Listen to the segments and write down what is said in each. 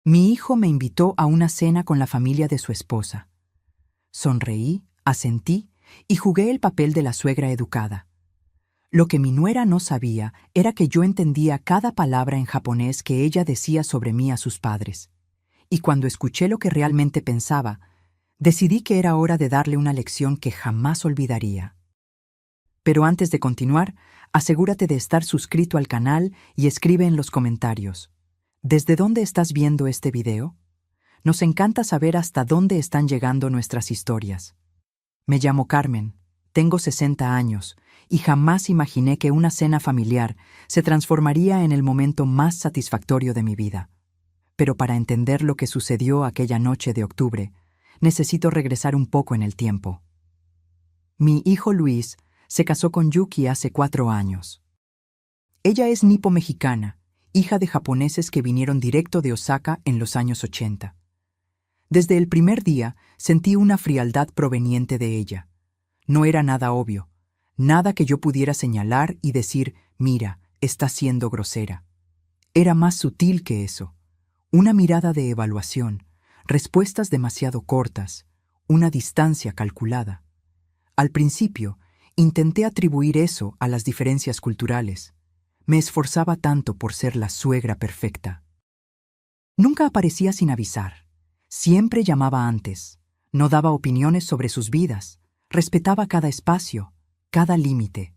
Mi hijo me invitó a una cena con la familia de su esposa. Sonreí, asentí y jugué el papel de la suegra educada. Lo que mi nuera no sabía era que yo entendía cada palabra en japonés que ella decía sobre mí a sus padres. Y cuando escuché lo que realmente pensaba, decidí que era hora de darle una lección que jamás olvidaría. Pero antes de continuar, asegúrate de estar suscrito al canal y escribe en los comentarios: ¿desde dónde estás viendo este video? Nos encanta saber hasta dónde están llegando nuestras historias. Me llamo Carmen, tengo 60 años y jamás imaginé que una cena familiar se transformaría en el momento más satisfactorio de mi vida. Pero para entender lo que sucedió aquella noche de octubre, necesito regresar un poco en el tiempo. Mi hijo Luis se casó con Yuki hace 4 años. Ella es nipo-mexicana, hija de japoneses que vinieron directo de Osaka en los años 80. Desde el primer día sentí una frialdad proveniente de ella. No era nada obvio, nada que yo pudiera señalar y decir: mira, está siendo grosera. Era más sutil que eso. Una mirada de evaluación, respuestas demasiado cortas, una distancia calculada. Al principio, intenté atribuir eso a las diferencias culturales. Me esforzaba tanto por ser la suegra perfecta. Nunca aparecía sin avisar. Siempre llamaba antes. No daba opiniones sobre sus vidas. Respetaba cada espacio, cada límite.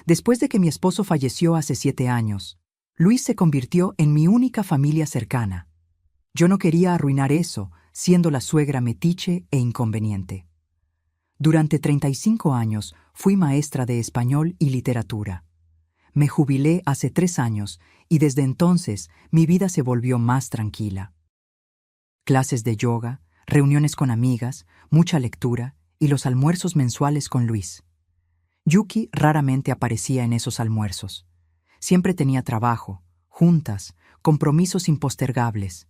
Después de que mi esposo falleció hace 7 años, Luis se convirtió en mi única familia cercana. Yo no quería arruinar eso, siendo la suegra metiche e inconveniente. Durante 35 años fui maestra de español y literatura. Me jubilé hace 3 años y desde entonces mi vida se volvió más tranquila. Clases de yoga, reuniones con amigas, mucha lectura y los almuerzos mensuales con Luis. Yuki raramente aparecía en esos almuerzos. Siempre tenía trabajo, juntas, compromisos impostergables.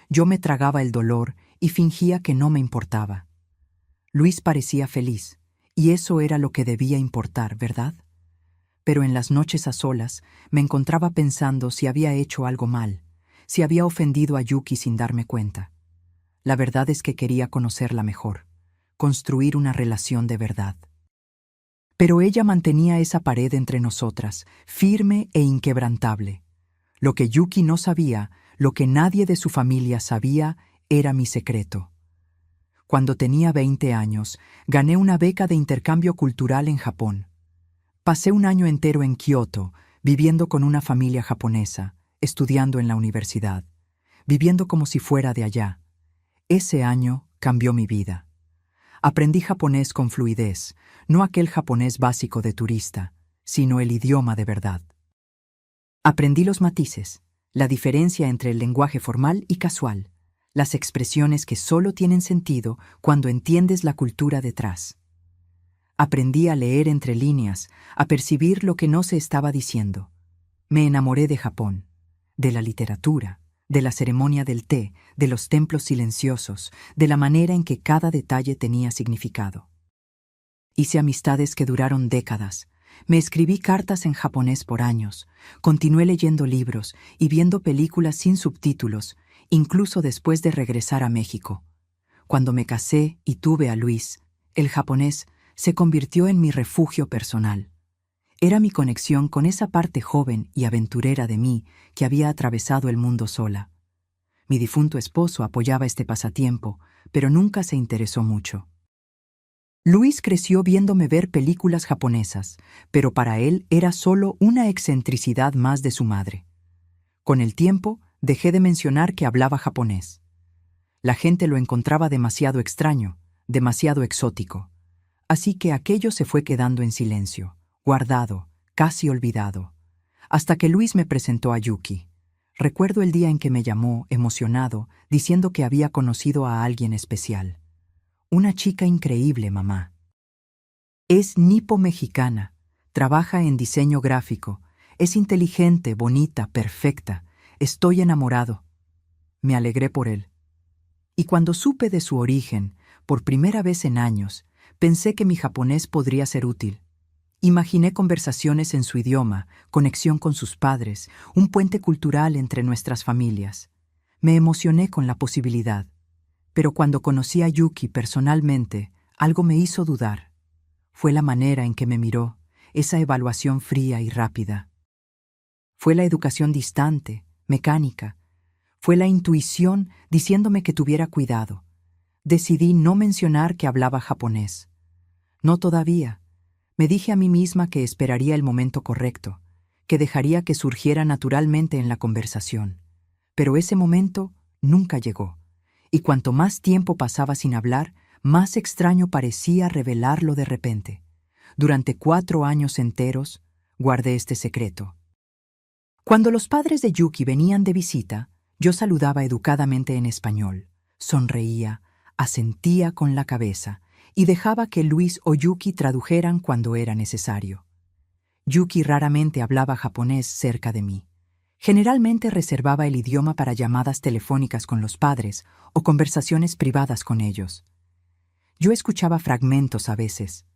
Yo me tragaba el dolor y fingía que no me importaba. Luis parecía feliz, y eso era lo que debía importar, ¿verdad? Pero en las noches a solas me encontraba pensando si había hecho algo mal, si había ofendido a Yuki sin darme cuenta. La verdad es que quería conocerla mejor, construir una relación de verdad. Pero ella mantenía esa pared entre nosotras, firme e inquebrantable. Lo que Yuki no sabía, lo que nadie de su familia sabía, era mi secreto. Cuando tenía 20 años, gané una beca de intercambio cultural en Japón. Pasé un año entero en Kioto, viviendo con una familia japonesa, estudiando en la universidad, viviendo como si fuera de allá. Ese año cambió mi vida. Aprendí japonés con fluidez, no aquel japonés básico de turista, sino el idioma de verdad. Aprendí los matices, la diferencia entre el lenguaje formal y casual, las expresiones que solo tienen sentido cuando entiendes la cultura detrás. Aprendí a leer entre líneas, a percibir lo que no se estaba diciendo. Me enamoré de Japón, de la literatura, de la ceremonia del té, de los templos silenciosos, de la manera en que cada detalle tenía significado. Hice amistades que duraron décadas. Me escribí cartas en japonés por años. Continué leyendo libros y viendo películas sin subtítulos, incluso después de regresar a México. Cuando me casé y tuve a Luis, el japonés se convirtió en mi refugio personal. Era mi conexión con esa parte joven y aventurera de mí que había atravesado el mundo sola. Mi difunto esposo apoyaba este pasatiempo, pero nunca se interesó mucho. Luis creció viéndome ver películas japonesas, pero para él era solo una excentricidad más de su madre. Con el tiempo, dejé de mencionar que hablaba japonés. La gente lo encontraba demasiado extraño, demasiado exótico. Así que aquello se fue quedando en silencio, guardado, casi olvidado, hasta que Luis me presentó a Yuki. Recuerdo el día en que me llamó, emocionado, diciendo que había conocido a alguien especial. Una chica increíble, mamá. Es nipo-mexicana, trabaja en diseño gráfico, es inteligente, bonita, perfecta. Estoy enamorado. Me alegré por él. Y cuando supe de su origen, por primera vez en años, pensé que mi japonés podría ser útil. Imaginé conversaciones en su idioma, conexión con sus padres, un puente cultural entre nuestras familias. Me emocioné con la posibilidad, pero cuando conocí a Yuki personalmente, algo me hizo dudar. Fue la manera en que me miró, esa evaluación fría y rápida. Fue la educación distante, mecánica. Fue la intuición diciéndome que tuviera cuidado. Decidí no mencionar que hablaba japonés. No todavía. Me dije a mí misma que esperaría el momento correcto, que dejaría que surgiera naturalmente en la conversación. Pero ese momento nunca llegó, y cuanto más tiempo pasaba sin hablar, más extraño parecía revelarlo de repente. Durante 4 años enteros, guardé este secreto. Cuando los padres de Yuki venían de visita, yo saludaba educadamente en español, sonreía, asentía con la cabeza y dejaba que Luis o Yuki tradujeran cuando era necesario. Yuki raramente hablaba japonés cerca de mí. Generalmente reservaba el idioma para llamadas telefónicas con los padres o conversaciones privadas con ellos. Yo escuchaba fragmentos a veces,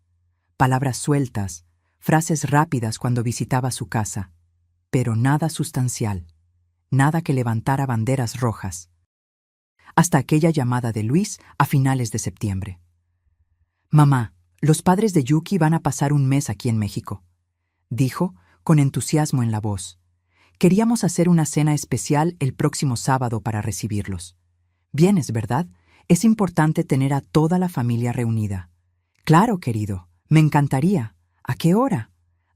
palabras sueltas, frases rápidas cuando visitaba su casa, pero nada sustancial, nada que levantara banderas rojas. Hasta aquella llamada de Luis a finales de septiembre. «Mamá, los padres de Yuki van a pasar un mes aquí en México», dijo, con entusiasmo en la voz. «Queríamos hacer una cena especial el próximo sábado para recibirlos. Vienes, ¿verdad? Es importante tener a toda la familia reunida». «Claro, querido, me encantaría. ¿A qué hora?»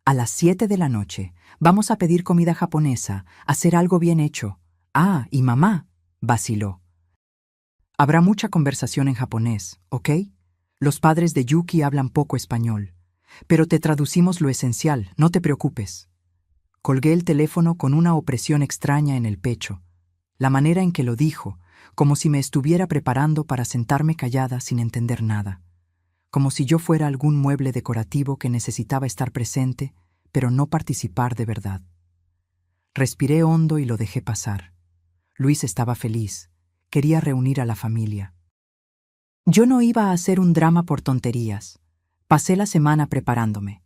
«A las 7 de la noche. Vamos a pedir comida japonesa, hacer algo bien hecho». «Ah, y mamá», vaciló. «Habrá mucha conversación en japonés, ¿ok? Los padres de Yuki hablan poco español. Pero te traducimos lo esencial, no te preocupes». Colgué el teléfono con una opresión extraña en el pecho. La manera en que lo dijo, como si me estuviera preparando para sentarme callada sin entender nada. Como si yo fuera algún mueble decorativo que necesitaba estar presente, pero no participar de verdad. Respiré hondo y lo dejé pasar. Luis estaba feliz. Quería reunir a la familia. Yo no iba a hacer un drama por tonterías. Pasé la semana preparándome.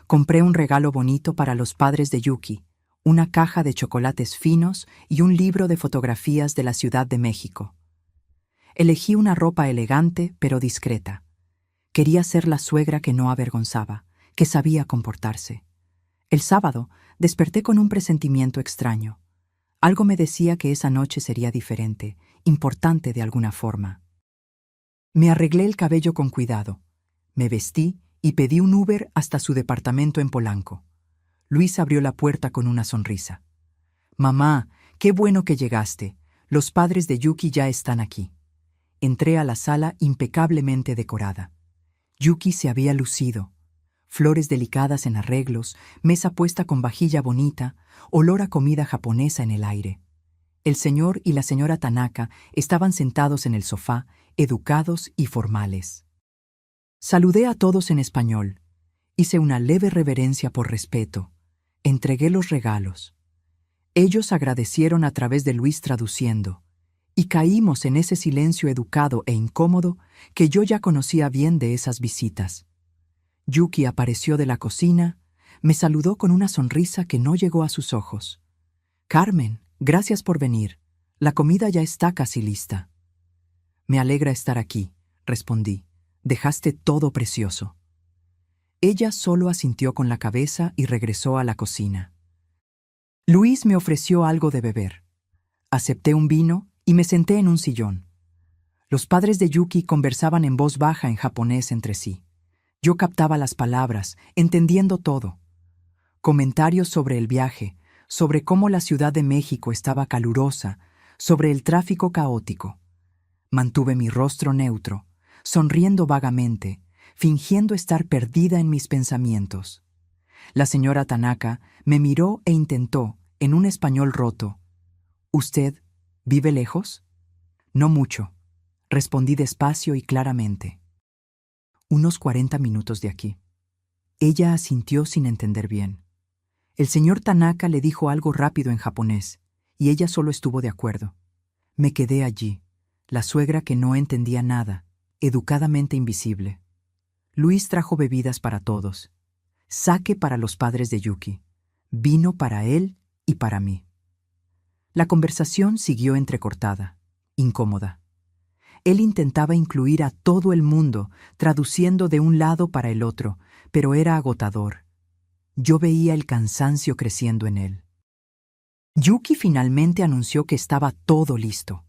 Compré un regalo bonito para los padres de Yuki, una caja de chocolates finos y un libro de fotografías de la Ciudad de México. Elegí una ropa elegante pero discreta. Quería ser la suegra que no avergonzaba, que sabía comportarse. El sábado desperté con un presentimiento extraño. Algo me decía que esa noche sería diferente, importante de alguna forma. Me arreglé el cabello con cuidado. Me vestí y pedí un Uber hasta su departamento en Polanco. Luis abrió la puerta con una sonrisa. «Mamá, qué bueno que llegaste. Los padres de Yuki ya están aquí». Entré a la sala impecablemente decorada. Yuki se había lucido. Flores delicadas en arreglos, mesa puesta con vajilla bonita, olor a comida japonesa en el aire. El señor y la señora Tanaka estaban sentados en el sofá, educados y formales. Saludé a todos en español. Hice una leve reverencia por respeto. Entregué los regalos. Ellos agradecieron a través de Luis traduciendo, y caímos en ese silencio educado e incómodo que yo ya conocía bien de esas visitas. Yuki apareció de la cocina, me saludó con una sonrisa que no llegó a sus ojos. «Carmen, gracias por venir. La comida ya está casi lista». «Me alegra estar aquí», respondí. «Dejaste todo precioso». Ella solo asintió con la cabeza y regresó a la cocina. Luis me ofreció algo de beber. Acepté un vino y me senté en un sillón. Los padres de Yuki conversaban en voz baja en japonés entre sí. Yo captaba las palabras, entendiendo todo. Comentarios sobre el viaje, sobre cómo la Ciudad de México estaba calurosa, sobre el tráfico caótico. Mantuve mi rostro neutro, sonriendo vagamente, fingiendo estar perdida en mis pensamientos. La señora Tanaka me miró e intentó, en un español roto: «¿Usted vive lejos?» «No mucho», respondí despacio y claramente. «Unos 40 minutos de aquí». Ella asintió sin entender bien. El señor Tanaka le dijo algo rápido en japonés, y ella solo estuvo de acuerdo. Me quedé allí, la suegra que no entendía nada, educadamente invisible. Luis trajo bebidas para todos. Sake para los padres de Yuki. Vino para él y para mí. La conversación siguió entrecortada, incómoda. Él intentaba incluir a todo el mundo, traduciendo de un lado para el otro, pero era agotador. Yo veía el cansancio creciendo en él. Yuki finalmente anunció que estaba todo listo.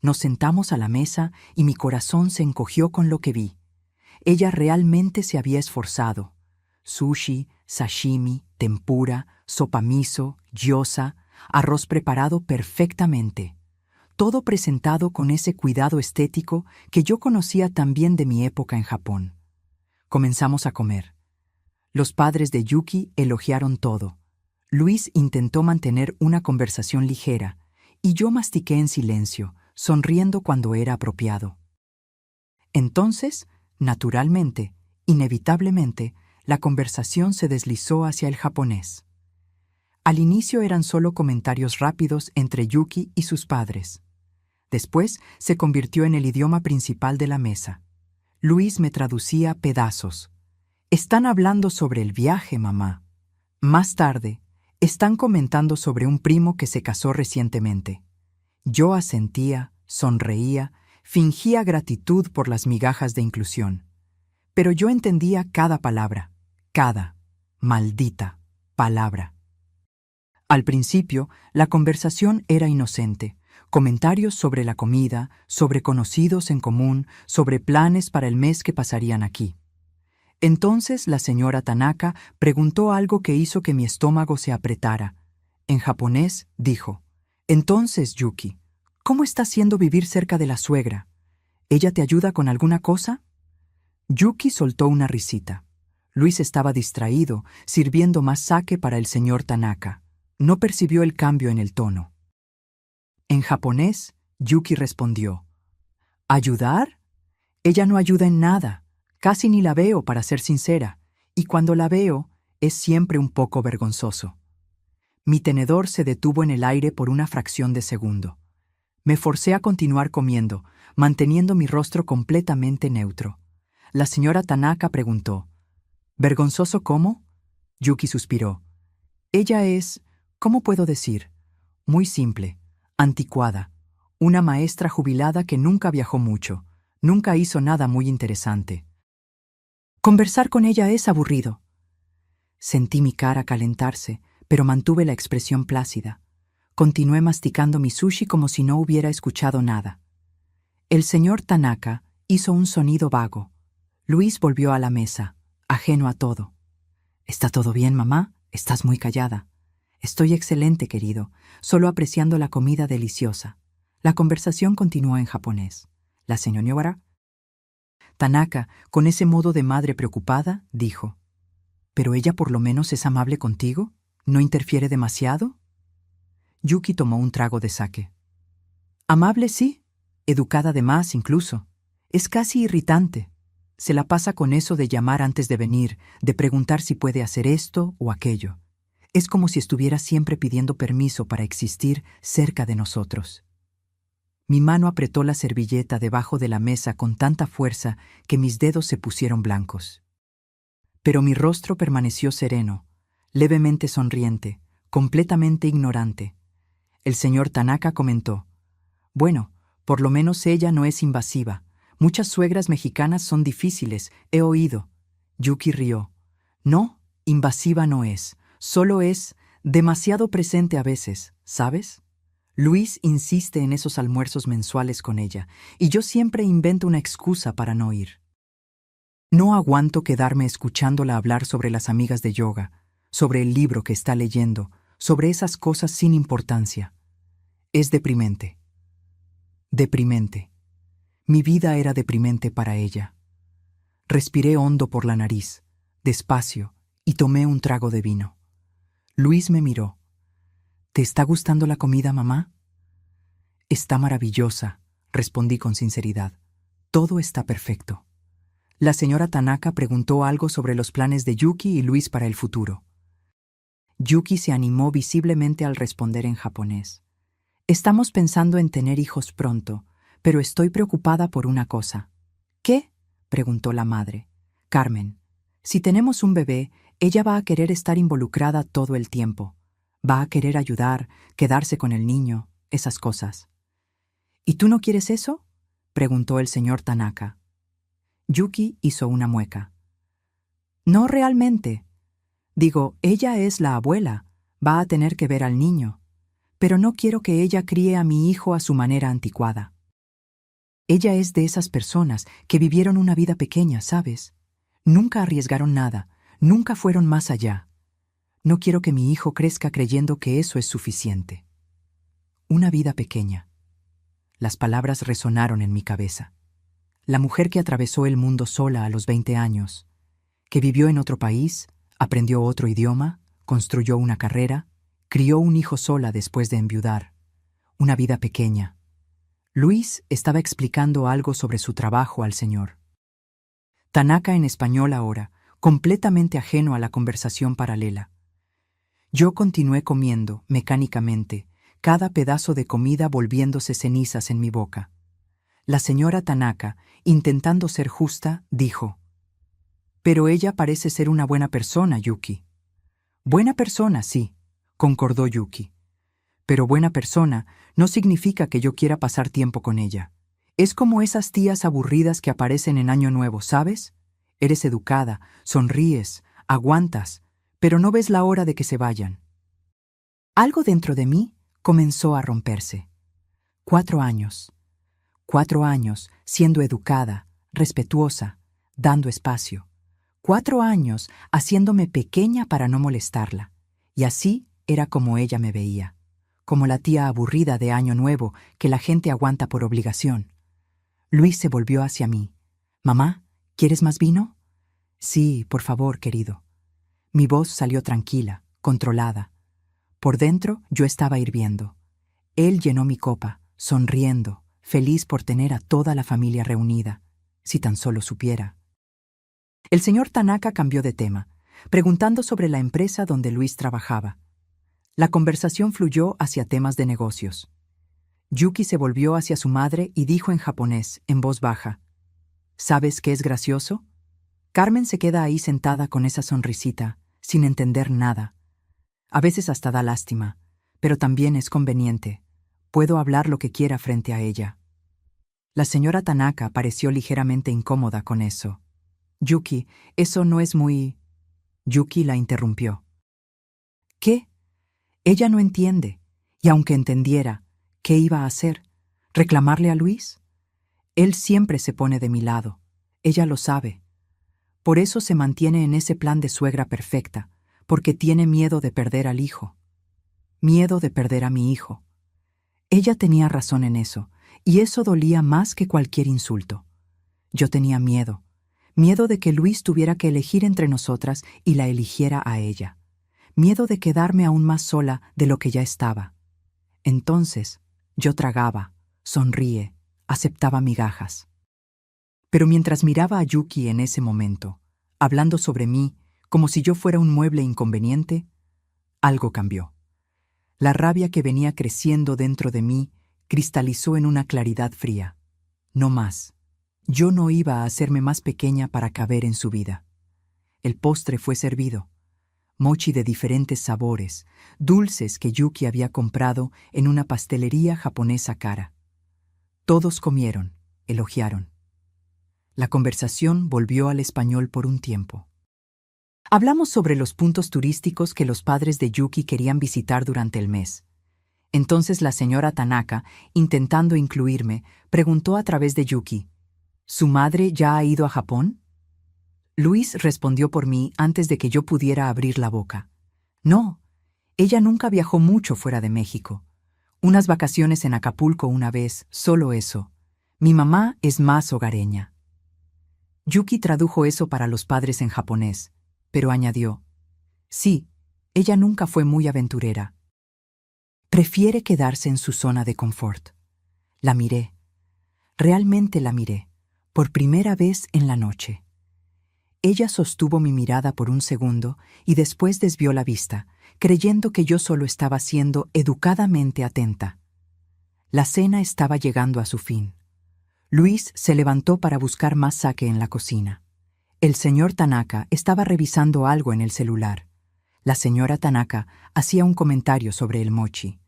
Nos sentamos a la mesa y mi corazón se encogió con lo que vi. Ella realmente se había esforzado. Sushi, sashimi, tempura, sopa miso, gyoza, arroz preparado perfectamente. Todo presentado con ese cuidado estético que yo conocía también de mi época en Japón. Comenzamos a comer. Los padres de Yuki elogiaron todo. Luis intentó mantener una conversación ligera, y yo mastiqué en silencio, sonriendo cuando era apropiado. Entonces, naturalmente, inevitablemente, la conversación se deslizó hacia el japonés. Al inicio eran solo comentarios rápidos entre Yuki y sus padres. Después se convirtió en el idioma principal de la mesa. Luis me traducía pedazos. Están hablando sobre el viaje, mamá. Más tarde, están comentando sobre un primo que se casó recientemente. Yo asentía, sonreía, fingía gratitud por las migajas de inclusión. Pero yo entendía cada palabra, cada maldita palabra. Al principio, la conversación era inocente. Comentarios sobre la comida, sobre conocidos en común, sobre planes para el mes que pasarían aquí. Entonces la señora Tanaka preguntó algo que hizo que mi estómago se apretara. En japonés dijo: «Entonces, Yuki, ¿cómo está siendo vivir cerca de la suegra? ¿Ella te ayuda con alguna cosa?» Yuki soltó una risita. Luis estaba distraído, sirviendo más sake para el señor Tanaka. No percibió el cambio en el tono. En japonés, Yuki respondió: «¿Ayudar? Ella no ayuda en nada. Casi ni la veo, para ser sincera, y cuando la veo, es siempre un poco vergonzoso». Mi tenedor se detuvo en el aire por una fracción de segundo. Me forcé a continuar comiendo, manteniendo mi rostro completamente neutro. La señora Tanaka preguntó: «¿Vergonzoso cómo?» Yuki suspiró. «Ella es, ¿cómo puedo decir? Muy simple, anticuada, una maestra jubilada que nunca viajó mucho, nunca hizo nada muy interesante. Conversar con ella es aburrido». Sentí mi cara calentarse, pero mantuve la expresión plácida. Continué masticando mi sushi como si no hubiera escuchado nada. El señor Tanaka hizo un sonido vago. Luis volvió a la mesa, ajeno a todo. «¿Está todo bien, mamá? Estás muy callada». «Estoy excelente, querido, solo apreciando la comida deliciosa». La conversación continuó en japonés. La señora Tanaka, con ese modo de madre preocupada, dijo: «¿Pero ella por lo menos es amable contigo? ¿No interfiere demasiado?» Yuki tomó un trago de sake. «Amable, sí. Educada de más, incluso. Es casi irritante. Se la pasa con eso de llamar antes de venir, de preguntar si puede hacer esto o aquello. Es como si estuviera siempre pidiendo permiso para existir cerca de nosotros». Mi mano apretó la servilleta debajo de la mesa con tanta fuerza que mis dedos se pusieron blancos. Pero mi rostro permaneció sereno, levemente sonriente, completamente ignorante. El señor Tanaka comentó: «Bueno, por lo menos ella no es invasiva. Muchas suegras mexicanas son difíciles, he oído». Yuki rió. «No, invasiva no es. Solo es demasiado presente a veces, ¿sabes? Luis insiste en esos almuerzos mensuales con ella, y yo siempre invento una excusa para no ir. No aguanto quedarme escuchándola hablar sobre las amigas de yoga, sobre el libro que está leyendo, sobre esas cosas sin importancia. Es deprimente. Deprimente. Mi vida era deprimente para ella». Respiré hondo por la nariz, despacio, y tomé un trago de vino. Luis me miró. «¿Te está gustando la comida, mamá?» «Está maravillosa», respondí con sinceridad. «Todo está perfecto». La señora Tanaka preguntó algo sobre los planes de Yuki y Luis para el futuro. Yuki se animó visiblemente al responder en japonés. «Estamos pensando en tener hijos pronto, pero estoy preocupada por una cosa». «¿Qué?», preguntó la madre. «Carmen, si tenemos un bebé, ella va a querer estar involucrada todo el tiempo. Va a querer ayudar, quedarse con el niño. esas cosas. ¿Y tú no quieres eso?, preguntó el señor Tanaka. Yuki hizo una mueca. No realmente. Digo, ella es la abuela, va a tener que ver al niño, pero no quiero que ella críe a mi hijo a su manera anticuada. Ella es de esas personas que vivieron una vida pequeña, ¿sabes? Nunca arriesgaron nada, nunca fueron más allá. No quiero que mi hijo crezca creyendo que eso es suficiente. Una vida pequeña. Las palabras resonaron en mi cabeza. La mujer que atravesó el mundo sola a los 20 años, que vivió en otro país, aprendió otro idioma, construyó una carrera, crió un hijo sola después de enviudar. Una vida pequeña. Luis estaba explicando algo sobre su trabajo al señor. Tanaka en español ahora, completamente ajeno a la conversación paralela. Yo continué comiendo, mecánicamente, cada pedazo de comida volviéndose cenizas en mi boca. La señora Tanaka, intentando ser justa, dijo: «Pero ella parece ser una buena persona, Yuki». «Buena persona, sí», concordó Yuki. «Pero buena persona no significa que yo quiera pasar tiempo con ella. Es como esas tías aburridas que aparecen en Año Nuevo, ¿sabes? Eres educada, sonríes, aguantas, pero no ves la hora de que se vayan». Algo dentro de mí comenzó a romperse. 4 años. 4 años siendo educada, respetuosa, dando espacio. 4 años haciéndome pequeña para no molestarla. Y así era como ella me veía. Como la tía aburrida de Año Nuevo que la gente aguanta por obligación. Luis se volvió hacia mí. «Mamá, ¿quieres más vino?» «Sí, por favor, querido». Mi voz salió tranquila, controlada. Por dentro yo estaba hirviendo. Él llenó mi copa, sonriendo, feliz por tener a toda la familia reunida. Si tan solo supiera. El señor Tanaka cambió de tema, preguntando sobre la empresa donde Luis trabajaba. La conversación fluyó hacia temas de negocios. Yuki se volvió hacia su madre y dijo en japonés, en voz baja: «¿Sabes qué es gracioso?» Carmen se queda ahí sentada con esa sonrisita, sin entender nada. A veces hasta da lástima, pero también es conveniente. Puedo hablar lo que quiera frente a ella. La señora Tanaka pareció ligeramente incómoda con eso. «Yuki, eso no es muy...». Yuki la interrumpió. «¿Qué?» Ella no entiende, y aunque entendiera, ¿qué iba a hacer? ¿Reclamarle a Luis? Él siempre se pone de mi lado. Ella lo sabe. Por eso se mantiene en ese plan de suegra perfecta, porque tiene miedo de perder al hijo. Miedo de perder a mi hijo. Ella tenía razón en eso, y eso dolía más que cualquier insulto. Yo tenía miedo. Miedo de que Luis tuviera que elegir entre nosotras y la eligiera a ella. Miedo de quedarme aún más sola de lo que ya estaba. Entonces, yo tragaba, sonríe, aceptaba migajas. Pero mientras miraba a Yuki en ese momento, hablando sobre mí como si yo fuera un mueble inconveniente, algo cambió. La rabia que venía creciendo dentro de mí cristalizó en una claridad fría. No más. Yo no iba a hacerme más pequeña para caber en su vida. El postre fue servido. Mochi de diferentes sabores, dulces que Yuki había comprado en una pastelería japonesa cara. Todos comieron, elogiaron. La conversación volvió al español por un tiempo. Hablamos sobre los puntos turísticos que los padres de Yuki querían visitar durante el mes. Entonces la señora Tanaka, intentando incluirme, preguntó a través de Yuki: ¿su madre ya ha ido a Japón? Luis respondió por mí antes de que yo pudiera abrir la boca. No, ella nunca viajó mucho fuera de México. Unas vacaciones en Acapulco una vez, solo eso. Mi mamá es más hogareña. Yuki tradujo eso para los padres en japonés, pero añadió: sí, ella nunca fue muy aventurera. Prefiere quedarse en su zona de confort. La miré. Realmente la miré, por primera vez en la noche. Ella sostuvo mi mirada por un segundo y después desvió la vista, creyendo que yo solo estaba siendo educadamente atenta. La cena estaba llegando a su fin. Luis se levantó para buscar más sake en la cocina. El señor Tanaka estaba revisando algo en el celular. La señora Tanaka hacía un comentario sobre el mochi.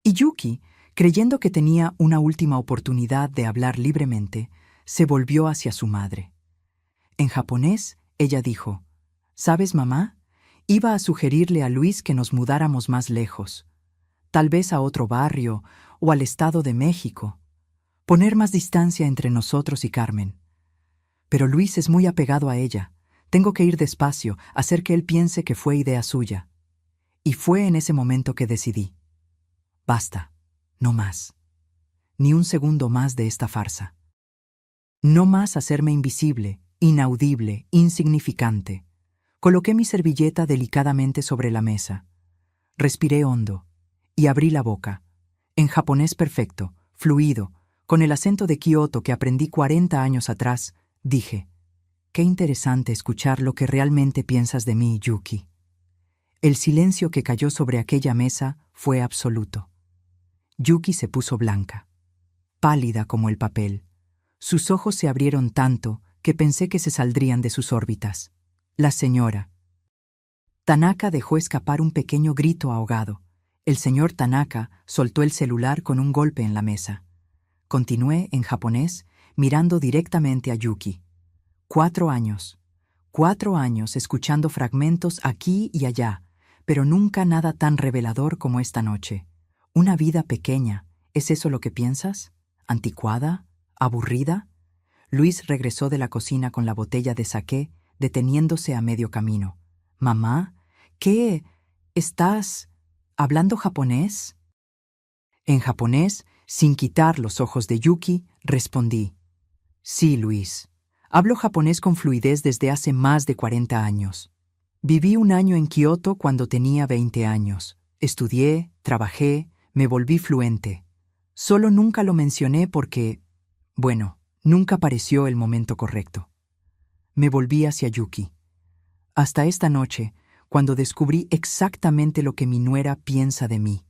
Y Yuki, creyendo que tenía una última oportunidad de hablar libremente, se volvió hacia su madre. En japonés, ella dijo: «¿Sabes, mamá? Iba a sugerirle a Luis que nos mudáramos más lejos, tal vez a otro barrio o al Estado de México, poner más distancia entre nosotros y Carmen. Pero Luis es muy apegado a ella. Tengo que ir despacio, hacer que él piense que fue idea suya». Y fue en ese momento que decidí: basta, no más. Ni un segundo más de esta farsa. No más hacerme invisible, inaudible, insignificante. Coloqué mi servilleta delicadamente sobre la mesa. Respiré hondo y abrí la boca. En japonés perfecto, fluido, con el acento de Kioto que aprendí 40 años atrás, dije: «Qué interesante escuchar lo que realmente piensas de mí, Yuki». El silencio que cayó sobre aquella mesa fue absoluto. Yuki se puso blanca, pálida como el papel. Sus ojos se abrieron tanto que pensé que se saldrían de sus órbitas. La señora Tanaka dejó escapar un pequeño grito ahogado. El señor Tanaka soltó el celular con un golpe en la mesa. Continué en japonés, mirando directamente a Yuki. 4 años. 4 años escuchando fragmentos aquí y allá, pero nunca nada tan revelador como esta noche. Una vida pequeña, ¿es eso lo que piensas? ¿Anticuada? ¿Aburrida? Luis regresó de la cocina con la botella de saqué, deteniéndose a medio camino. «Mamá, ¿qué? ¿Estás hablando japonés?» En japonés, sin quitar los ojos de Yuki, respondí: «Sí, Luis. Hablo japonés con fluidez desde hace más de 40 años. Viví un año en Kioto cuando tenía 20 años. Estudié, trabajé, me volví fluente. Solo nunca lo mencioné porque, bueno, nunca pareció el momento correcto». Me volví hacia Yuki. Hasta esta noche, cuando descubrí exactamente lo que mi nuera piensa de mí.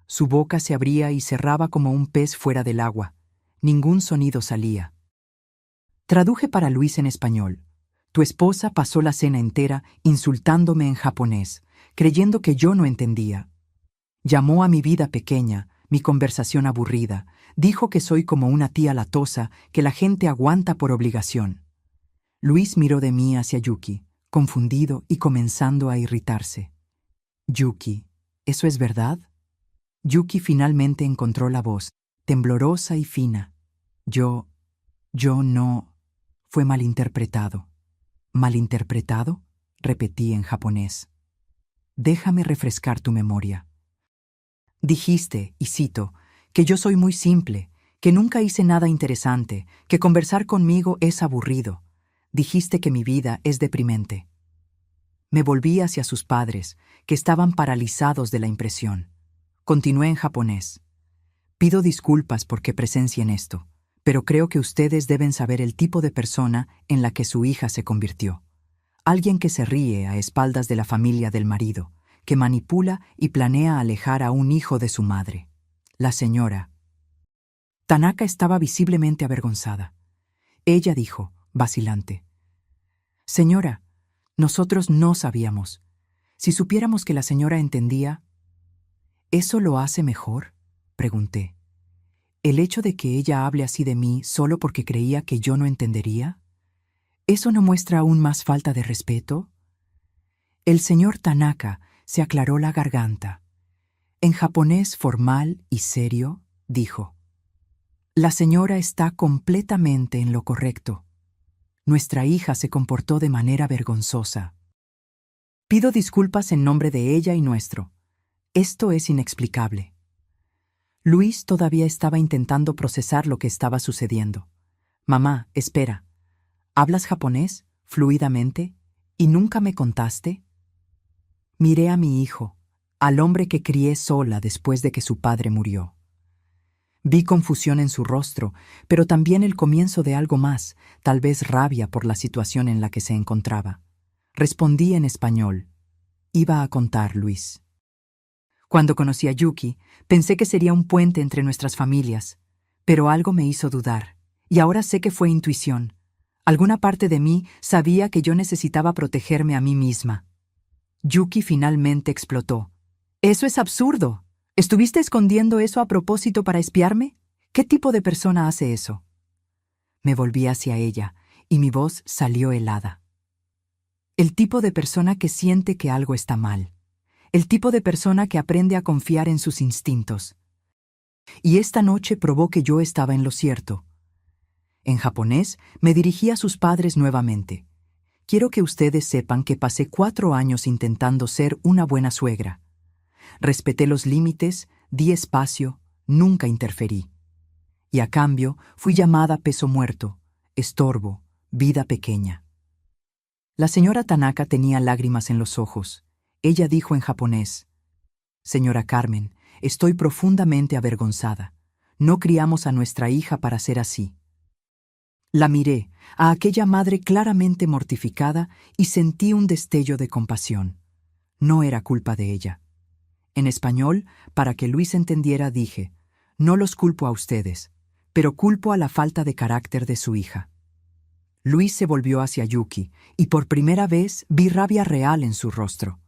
Su boca se abría y cerraba como un pez fuera del agua. Ningún sonido salía. Traduje para Luis en español. Tu esposa pasó la cena entera insultándome en japonés, creyendo que yo no entendía. Llamó a mi vida pequeña, mi conversación aburrida. Dijo que soy como una tía latosa que la gente aguanta por obligación. Luis miró de mí hacia Yuki, confundido y comenzando a irritarse. «Yuki, ¿eso es verdad?» Yuki finalmente encontró la voz, temblorosa y fina. Yo no... Fue malinterpretado. «¿Malinterpretado?», repetí en japonés. «Déjame refrescar tu memoria. Dijiste, y cito, que yo soy muy simple, que nunca hice nada interesante, que conversar conmigo es aburrido. Dijiste que mi vida es deprimente». Me volví hacia sus padres, que estaban paralizados de la impresión. Continué en japonés. «Pido disculpas porque presencien esto, pero creo que ustedes deben saber el tipo de persona en la que su hija se convirtió. Alguien que se ríe a espaldas de la familia del marido, que manipula y planea alejar a un hijo de su madre. La señora Tanaka estaba visiblemente avergonzada. Ella dijo, vacilante: «Señora, nosotros no sabíamos. Si supiéramos que la señora entendía». «¿Eso lo hace mejor?», pregunté. «¿El hecho de que ella hable así de mí solo porque creía que yo no entendería? ¿Eso no muestra aún más falta de respeto?». El señor Tanaka se aclaró la garganta. En japonés formal y serio, dijo: «La señora está completamente en lo correcto. Nuestra hija se comportó de manera vergonzosa. Pido disculpas en nombre de ella y nuestro. Esto es inexplicable». Luis todavía estaba intentando procesar lo que estaba sucediendo. «Mamá, espera. ¿Hablas japonés, fluidamente, y nunca me contaste?». Miré a mi hijo, al hombre que crié sola después de que su padre murió. Vi confusión en su rostro, pero también el comienzo de algo más, tal vez rabia por la situación en la que se encontraba. Respondí en español. Iba a contar, Luis. Cuando conocí a Yuki, pensé que sería un puente entre nuestras familias, pero algo me hizo dudar, y ahora sé que fue intuición. Alguna parte de mí sabía que yo necesitaba protegerme a mí misma. Yuki finalmente explotó. «¡Eso es absurdo! ¿Estuviste escondiendo eso a propósito para espiarme? ¿Qué tipo de persona hace eso? Me volví hacia ella, y mi voz salió helada. El tipo de persona que siente que algo está mal. El tipo de persona que aprende a confiar en sus instintos. Y esta noche probó que yo estaba en lo cierto. En japonés, me dirigí a sus padres nuevamente. Quiero que ustedes sepan que pasé 4 años intentando ser una buena suegra. Respeté los límites, di espacio, nunca interferí. Y a cambio, fui llamada peso muerto, estorbo, vida pequeña. La señora Tanaka tenía lágrimas en los ojos. Ella dijo en japonés: «Señora Carmen, estoy profundamente avergonzada. No criamos a nuestra hija para ser así». La miré, a aquella madre claramente mortificada, y sentí un destello de compasión. No era culpa de ella. En español, para que Luis entendiera, dije: «No los culpo a ustedes, pero culpo a la falta de carácter de su hija». Luis se volvió hacia Yuki, y por primera vez vi rabia real en su rostro.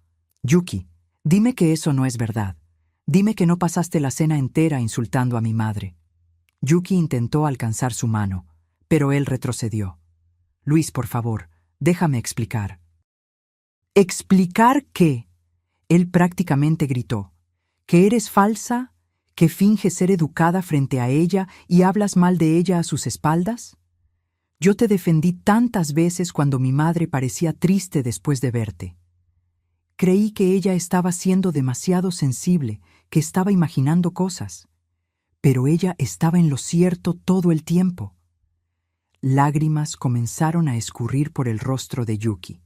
«Yuki, dime que eso no es verdad. Dime que no pasaste la cena entera insultando a mi madre». Yuki intentó alcanzar su mano, pero él retrocedió. «Luis, por favor, déjame explicar». «¿Explicar qué?», él prácticamente gritó. «¿Que eres falsa? ¿Que finges ser educada frente a ella y hablas mal de ella a sus espaldas? Yo te defendí tantas veces cuando mi madre parecía triste después de verte. Creí que ella estaba siendo demasiado sensible, que estaba imaginando cosas. Pero ella estaba en lo cierto todo el tiempo». Lágrimas comenzaron a escurrir por el rostro de Yuki.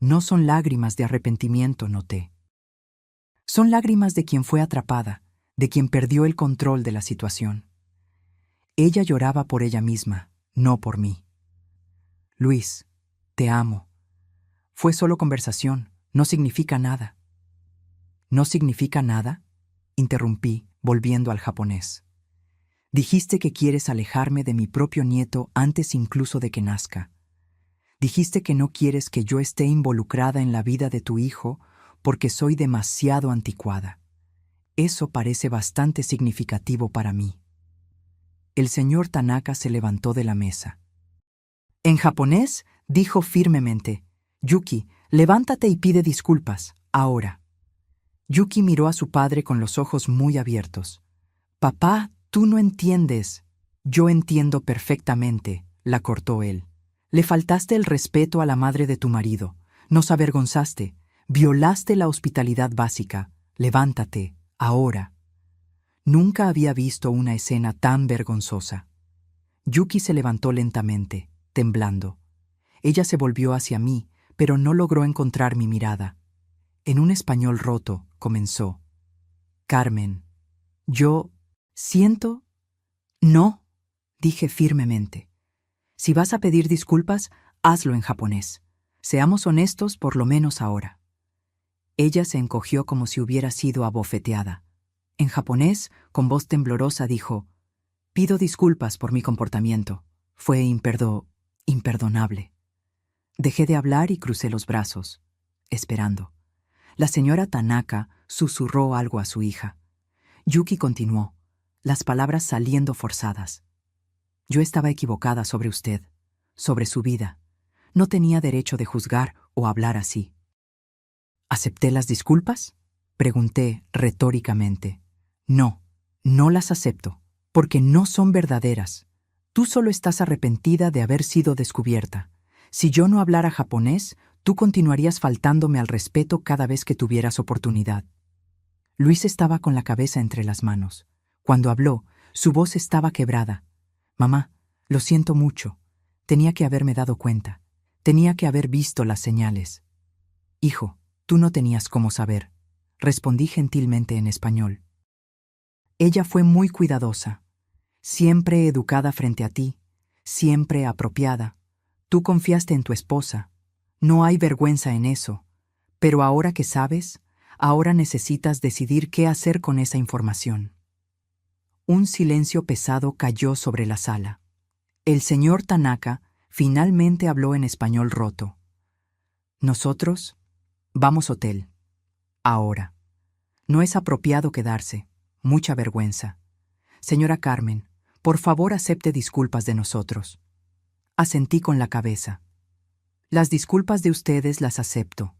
No son lágrimas de arrepentimiento, noté. Son lágrimas de quien fue atrapada, de quien perdió el control de la situación. Ella lloraba por ella misma, no por mí. «Luis, te amo. Fue solo conversación, no significa nada». «¿No significa nada?», interrumpí, volviendo al japonés. «Dijiste que quieres alejarme de mi propio nieto antes incluso de que nazca. Dijiste que no quieres que yo esté involucrada en la vida de tu hijo porque soy demasiado anticuada. Eso parece bastante significativo para mí». El señor Tanaka se levantó de la mesa. En japonés, dijo firmemente: «Yuki, levántate y pide disculpas, ahora». Yuki miró a su padre con los ojos muy abiertos. «Papá, tú no entiendes». «Yo entiendo perfectamente», la cortó él. «Le faltaste el respeto a la madre de tu marido, nos avergonzaste, violaste la hospitalidad básica. Levántate, ahora». Nunca había visto una escena tan vergonzosa. Yuki se levantó lentamente, temblando. Ella se volvió hacia mí, pero no logró encontrar mi mirada. En un español roto, comenzó: «Carmen, yo siento...». «No», dije firmemente. «Si vas a pedir disculpas, hazlo en japonés. Seamos honestos por lo menos ahora». Ella se encogió como si hubiera sido abofeteada. En japonés, con voz temblorosa, dijo: «Pido disculpas por mi comportamiento. Fue imperdonable». Dejé de hablar y crucé los brazos, esperando. La señora Tanaka susurró algo a su hija. Yuki continuó, las palabras saliendo forzadas: «Yo estaba equivocada sobre usted, sobre su vida. No tenía derecho de juzgar o hablar así». «¿Acepté las disculpas?», pregunté retóricamente. «No, no las acepto, porque no son verdaderas. Tú solo estás arrepentida de haber sido descubierta. Si yo no hablara japonés, tú continuarías faltándome al respeto cada vez que tuvieras oportunidad». Luis estaba con la cabeza entre las manos. Cuando habló, su voz estaba quebrada. «Mamá, lo siento mucho. Tenía que haberme dado cuenta. Tenía que haber visto las señales». «Hijo, tú no tenías cómo saber», respondí gentilmente en español. Ella fue muy cuidadosa, siempre educada frente a ti, siempre apropiada. Tú confiaste en tu esposa. No hay vergüenza en eso. Pero ahora que sabes, ahora necesitas decidir qué hacer con esa información». Un silencio pesado cayó sobre la sala. El señor Tanaka finalmente habló en español roto. «Nosotros vamos hotel. Ahora. No es apropiado quedarse. Mucha vergüenza. Señora Carmen, por favor acepte disculpas de nosotros. Asentí con la cabeza. Las disculpas de ustedes las acepto.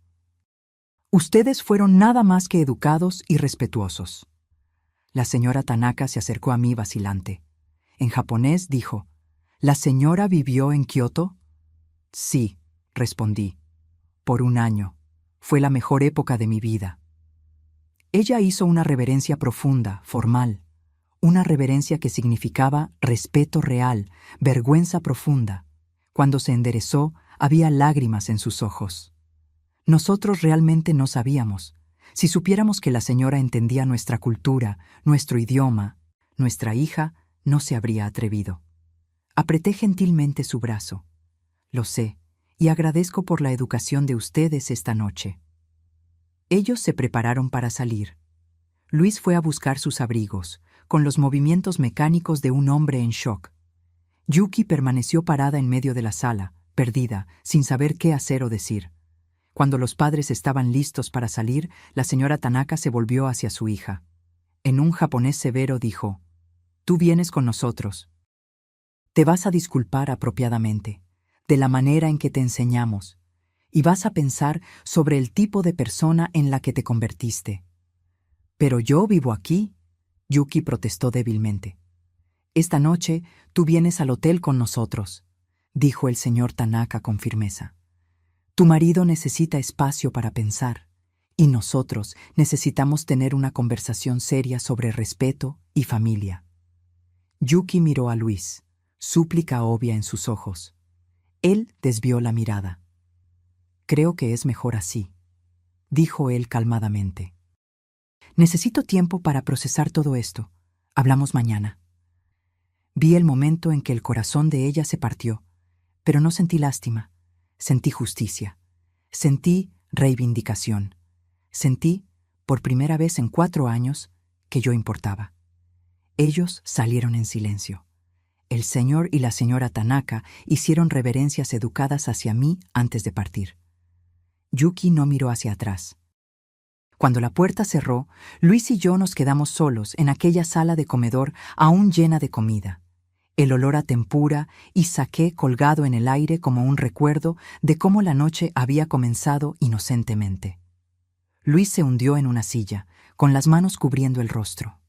Ustedes fueron nada más que educados y respetuosos. La señora Tanaka se acercó a mí vacilante. En japonés dijo, ¿La señora vivió en Kioto? Sí, respondí. Por 1 año. Fue la mejor época de mi vida. Ella hizo una reverencia profunda, formal. Una reverencia que significaba respeto real, vergüenza profunda. Cuando se enderezó, había lágrimas en sus ojos. Nosotros realmente no sabíamos. Si supiéramos que la señora entendía nuestra cultura, nuestro idioma, nuestra hija no se habría atrevido. Apreté gentilmente su brazo. Lo sé, y agradezco por la educación de ustedes esta noche. Ellos se prepararon para salir. Luis fue a buscar sus abrigos, con los movimientos mecánicos de un hombre en shock. Yuki permaneció parada en medio de la sala, perdida, sin saber qué hacer o decir. Cuando los padres estaban listos para salir, la señora Tanaka se volvió hacia su hija. En un japonés severo dijo, «Tú vienes con nosotros. Te vas a disculpar apropiadamente, de la manera en que te enseñamos, y vas a pensar sobre el tipo de persona en la que te convertiste». «Pero yo vivo aquí», Yuki protestó débilmente. «Esta noche tú vienes al hotel con nosotros», dijo el señor Tanaka con firmeza. «Tu marido necesita espacio para pensar, y nosotros necesitamos tener una conversación seria sobre respeto y familia». Yuki miró a Luis, súplica obvia en sus ojos. Él desvió la mirada. «Creo que es mejor así», dijo él calmadamente. «Necesito tiempo para procesar todo esto. Hablamos mañana». Vi el momento en que el corazón de ella se partió, pero no sentí lástima. Sentí justicia. Sentí reivindicación. Sentí, por primera vez en 4 años, que yo importaba. Ellos salieron en silencio. El señor y la señora Tanaka hicieron reverencias educadas hacia mí antes de partir. Yuki no miró hacia atrás. Cuando la puerta cerró, Luis y yo nos quedamos solos en aquella sala de comedor aún llena de comida. El olor a tempura y saqué colgado en el aire como un recuerdo de cómo la noche había comenzado inocentemente. Luis se hundió en una silla, con las manos cubriendo el rostro.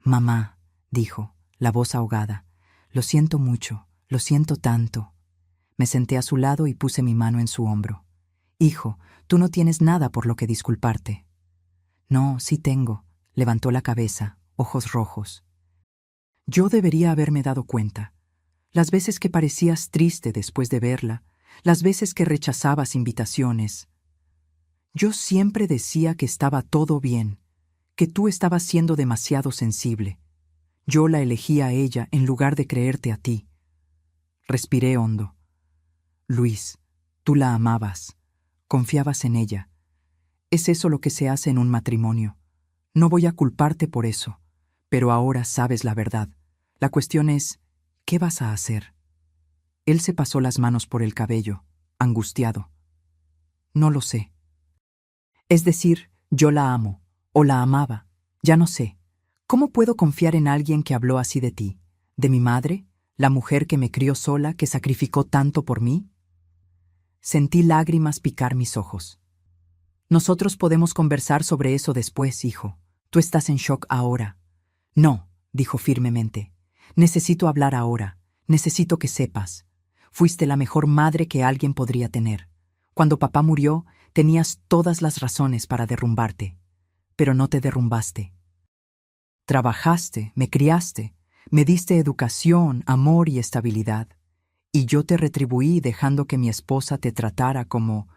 «Mamá», dijo, la voz ahogada, «lo siento mucho, lo siento tanto». Me senté a su lado y puse mi mano en su hombro. «Hijo, tú no tienes nada por lo que disculparte». «No, sí tengo», levantó la cabeza, ojos rojos. Yo debería haberme dado cuenta. Las veces que parecías triste después de verla, las veces que rechazabas invitaciones. Yo siempre decía que estaba todo bien, que tú estabas siendo demasiado sensible. Yo la elegí a ella en lugar de creerte a ti. Respiré hondo. Luis, tú la amabas, confiabas en ella. Es eso lo que se hace en un matrimonio. No voy a culparte por eso, pero ahora sabes la verdad. La cuestión es, ¿qué vas a hacer? Él se pasó las manos por el cabello, angustiado. No lo sé. Es decir, yo la amo, o la amaba, ya no sé. ¿Cómo puedo confiar en alguien que habló así de ti? ¿De mi madre? ¿La mujer que me crió sola, que sacrificó tanto por mí? Sentí lágrimas picar mis ojos. Nosotros podemos conversar sobre eso después, hijo. Tú estás en shock ahora. No, dijo firmemente. Necesito hablar ahora. Necesito que sepas. Fuiste la mejor madre que alguien podría tener. Cuando papá murió, tenías todas las razones para derrumbarte. Pero no te derrumbaste. Trabajaste, me criaste, me diste educación, amor y estabilidad. Y yo te retribuí dejando que mi esposa te tratara como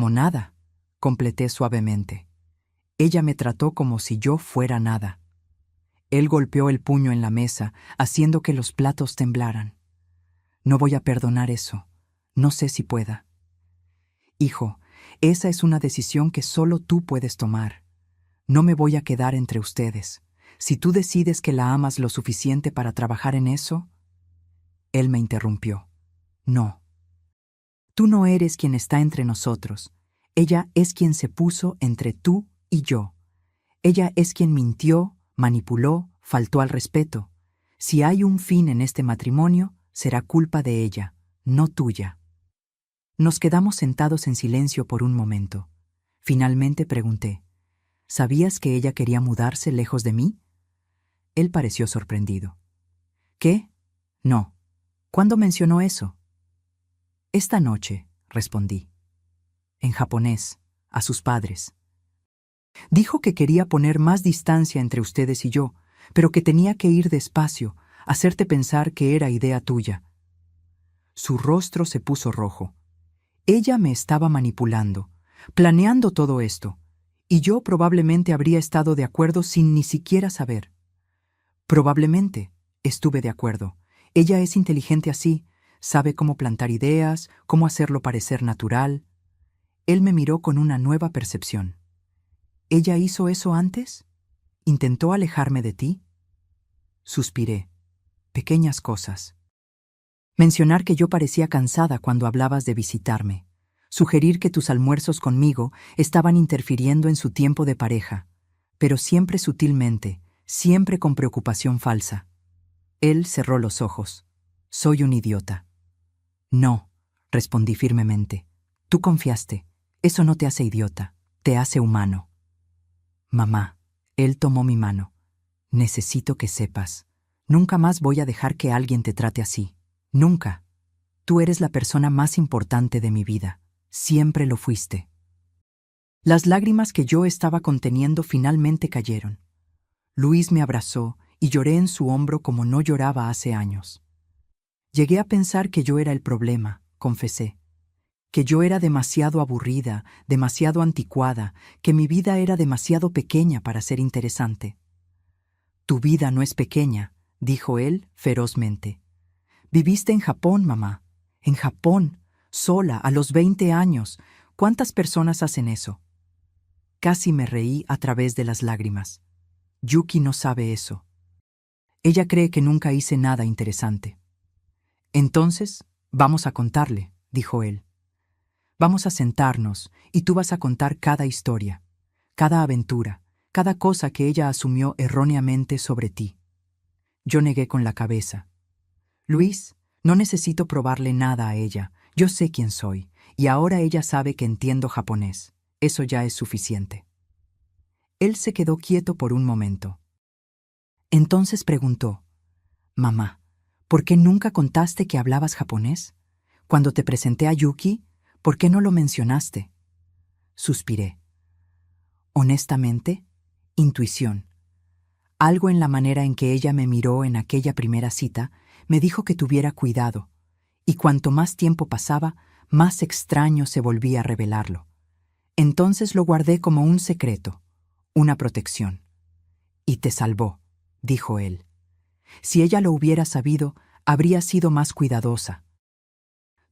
nada, completé suavemente. Ella me trató como si yo fuera nada. Él golpeó el puño en la mesa, haciendo que los platos temblaran. No voy a perdonar eso. No sé si pueda. Hijo, esa es una decisión que solo tú puedes tomar. No me voy a quedar entre ustedes. Si tú decides que la amas lo suficiente para trabajar en eso... Él me interrumpió. No. Tú no eres quien está entre nosotros. Ella es quien se puso entre tú Y yo. Ella es quien mintió, manipuló, faltó al respeto. Si hay un fin en este matrimonio, será culpa de ella, no tuya. Nos quedamos sentados en silencio por un momento. Finalmente pregunté, ¿sabías que ella quería mudarse lejos de mí? Él pareció sorprendido. ¿Qué? No. ¿Cuándo mencionó eso? Esta noche, respondí. En japonés, a sus padres. Dijo que quería poner más distancia entre ustedes y yo, pero que tenía que ir despacio, hacerte pensar que era idea tuya. Su rostro se puso rojo. Ella me estaba manipulando, planeando todo esto, y yo probablemente habría estado de acuerdo sin ni siquiera saber. Probablemente estuve de acuerdo. Ella es inteligente así, sabe cómo plantar ideas, cómo hacerlo parecer natural. Él me miró con una nueva percepción. ¿Ella hizo eso antes? ¿Intentó alejarme de ti? Suspiré. Pequeñas cosas. Mencionar que yo parecía cansada cuando hablabas de visitarme. Sugerir que tus almuerzos conmigo estaban interfiriendo en su tiempo de pareja, pero siempre sutilmente, siempre con preocupación falsa. Él cerró los ojos. Soy un idiota. No, respondí firmemente. Tú confiaste. Eso no te hace idiota, te hace humano. Mamá, él tomó mi mano. Necesito que sepas. Nunca más voy a dejar que alguien te trate así. Nunca. Tú eres la persona más importante de mi vida. Siempre lo fuiste. Las lágrimas que yo estaba conteniendo finalmente cayeron. Luis me abrazó y lloré en su hombro como no lloraba hace años. Llegué a pensar que yo era el problema, confesé. Que yo era demasiado aburrida, demasiado anticuada, que mi vida era demasiado pequeña para ser interesante. Tu vida no es pequeña, dijo él ferozmente. Viviste en Japón, mamá. En Japón, sola, a los 20 años. ¿Cuántas personas hacen eso? Casi me reí a través de las lágrimas. Yuki no sabe eso. Ella cree que nunca hice nada interesante. Entonces, vamos a contarle, dijo él. Vamos a sentarnos y tú vas a contar cada historia, cada aventura, cada cosa que ella asumió erróneamente sobre ti. Yo negué con la cabeza. Luis, no necesito probarle nada a ella. Yo sé quién soy, y ahora ella sabe que entiendo japonés. Eso ya es suficiente. Él se quedó quieto por un momento. Entonces preguntó, Mamá, ¿por qué nunca contaste que hablabas japonés? Cuando te presenté a Yuki, ¿por qué no lo mencionaste? Suspiré. Honestamente, intuición. Algo en la manera en que ella me miró en aquella primera cita me dijo que tuviera cuidado, y cuanto más tiempo pasaba, más extraño se volvía a revelarlo. Entonces lo guardé como un secreto, una protección. Y te salvó, dijo él. Si ella lo hubiera sabido, habría sido más cuidadosa.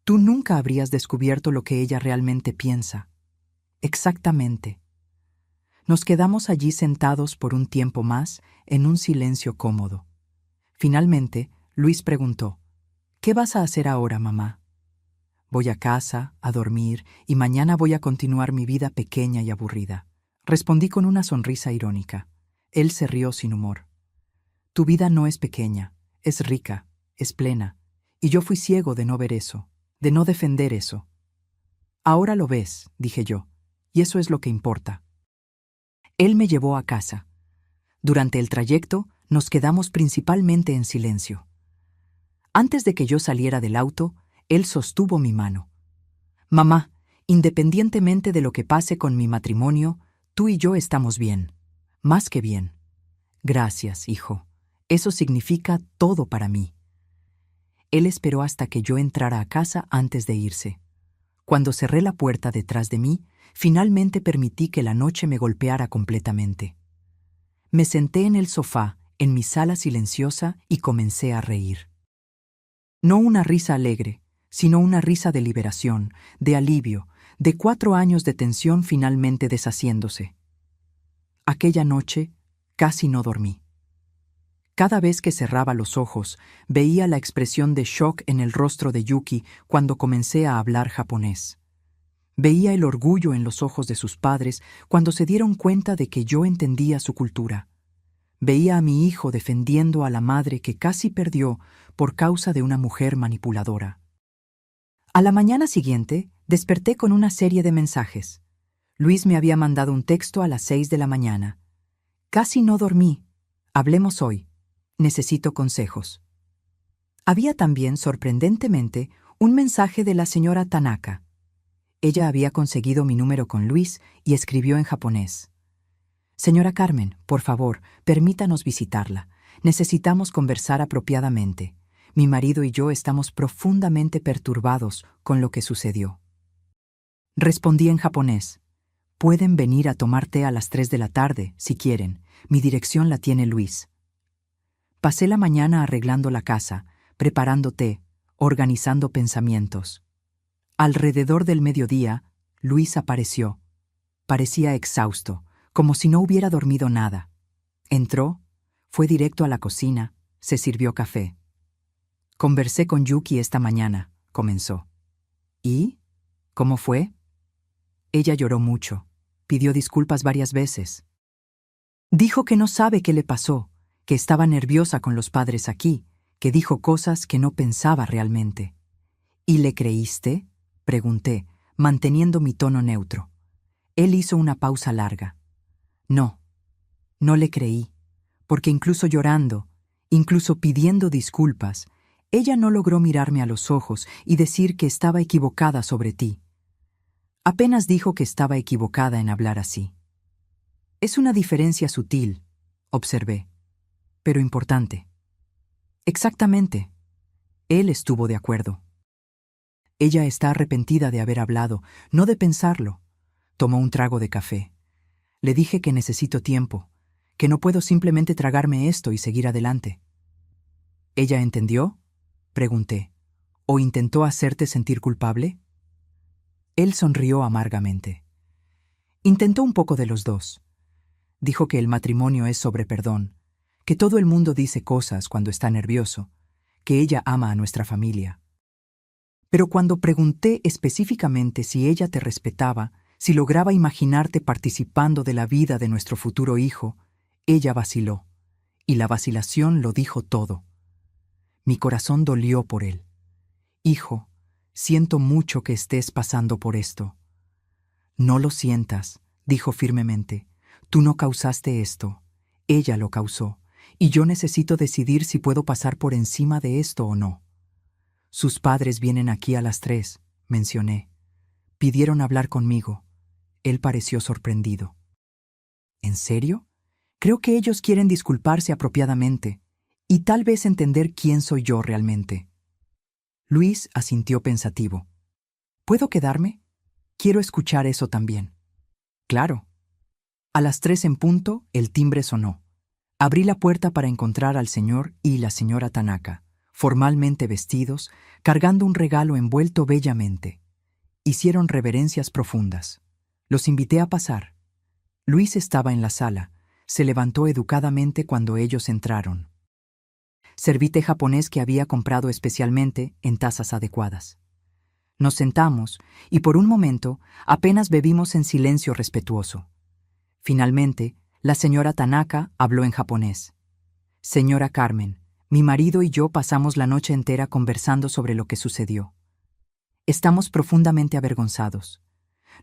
Tú nunca habrías descubierto lo que ella realmente piensa. Exactamente. Nos quedamos allí sentados por un tiempo más, en un silencio cómodo. Finalmente, Luis preguntó, ¿qué vas a hacer ahora, mamá? Voy a casa, a dormir, y mañana voy a continuar mi vida pequeña y aburrida. Respondí con una sonrisa irónica. Él se rió sin humor. Tu vida no es pequeña, es rica, es plena, y yo fui ciego de no ver eso, de no defender eso. Ahora lo ves, dije yo, y eso es lo que importa. Él me llevó a casa. Durante el trayecto, nos quedamos principalmente en silencio. Antes de que yo saliera del auto, él sostuvo mi mano. Mamá, independientemente de lo que pase con mi matrimonio, tú y yo estamos bien. Más que bien. Gracias, hijo. Eso significa todo para mí. Él esperó hasta que yo entrara a casa antes de irse. Cuando cerré la puerta detrás de mí, finalmente permití que la noche me golpeara completamente. Me senté en el sofá, en mi sala silenciosa, y comencé a reír. No una risa alegre, sino una risa de liberación, de alivio, de 4 años de tensión finalmente deshaciéndose. Aquella noche casi no dormí. Cada vez que cerraba los ojos, veía la expresión de shock en el rostro de Yuki cuando comencé a hablar japonés. Veía el orgullo en los ojos de sus padres cuando se dieron cuenta de que yo entendía su cultura. Veía a mi hijo defendiendo a la madre que casi perdió por causa de una mujer manipuladora. A la mañana siguiente, desperté con una serie de mensajes. Luis me había mandado un texto a las 6 de la mañana. Casi no dormí. Hablemos hoy. Necesito consejos. Había también, sorprendentemente, un mensaje de la señora Tanaka. Ella había conseguido mi número con Luis y escribió en japonés. Señora Carmen, por favor, permítanos visitarla. Necesitamos conversar apropiadamente. Mi marido y yo estamos profundamente perturbados con lo que sucedió. Respondí en japonés. Pueden venir a tomar té a las 3 de la tarde, si quieren. Mi dirección la tiene Luis. Pasé la mañana arreglando la casa, preparando té, organizando pensamientos. Alrededor del mediodía, Luis apareció. Parecía exhausto, como si no hubiera dormido nada. Entró, fue directo a la cocina, se sirvió café. Conversé con Yuki esta mañana, comenzó. ¿Y? ¿Cómo fue? Ella lloró mucho, pidió disculpas varias veces. Dijo que no sabe qué le pasó, que estaba nerviosa con los padres aquí, que dijo cosas que no pensaba realmente. ¿Y le creíste?, pregunté, manteniendo mi tono neutro. Él hizo una pausa larga. No, no le creí, porque incluso llorando, incluso pidiendo disculpas, ella no logró mirarme a los ojos y decir que estaba equivocada sobre ti. Apenas dijo que estaba equivocada en hablar así. Es una diferencia sutil, observé, pero importante. Exactamente. Él estuvo de acuerdo. Ella está arrepentida de haber hablado, no de pensarlo. Tomó un trago de café. Le dije que necesito tiempo, que no puedo simplemente tragarme esto y seguir adelante. ¿Ella entendió?, pregunté. ¿O intentó hacerte sentir culpable? Él sonrió amargamente. Intentó un poco de los dos. Dijo que el matrimonio es sobre perdón, que todo el mundo dice cosas cuando está nervioso, que ella ama a nuestra familia. Pero cuando pregunté específicamente si ella te respetaba, si lograba imaginarte participando de la vida de nuestro futuro hijo, ella vaciló, y la vacilación lo dijo todo. Mi corazón dolió por él. Hijo, siento mucho que estés pasando por esto. No lo sientas, dijo firmemente. Tú no causaste esto. Ella lo causó, y yo necesito decidir si puedo pasar por encima de esto o no. Sus padres vienen aquí a las 3, mencioné. Pidieron hablar conmigo. Él pareció sorprendido. ¿En serio? Creo que ellos quieren disculparse apropiadamente y tal vez entender quién soy yo realmente. Luis asintió pensativo. ¿Puedo quedarme? Quiero escuchar eso también. Claro. A las 3 en punto, el timbre sonó. Abrí la puerta para encontrar al señor y la señora Tanaka, formalmente vestidos, cargando un regalo envuelto bellamente. Hicieron reverencias profundas. Los invité a pasar. Luis estaba en la sala. Se levantó educadamente cuando ellos entraron. Serví té japonés que había comprado especialmente en tazas adecuadas. Nos sentamos y por un momento apenas bebimos en silencio respetuoso. Finalmente, la señora Tanaka habló en japonés. Señora Carmen, mi marido y yo pasamos la noche entera conversando sobre lo que sucedió. Estamos profundamente avergonzados,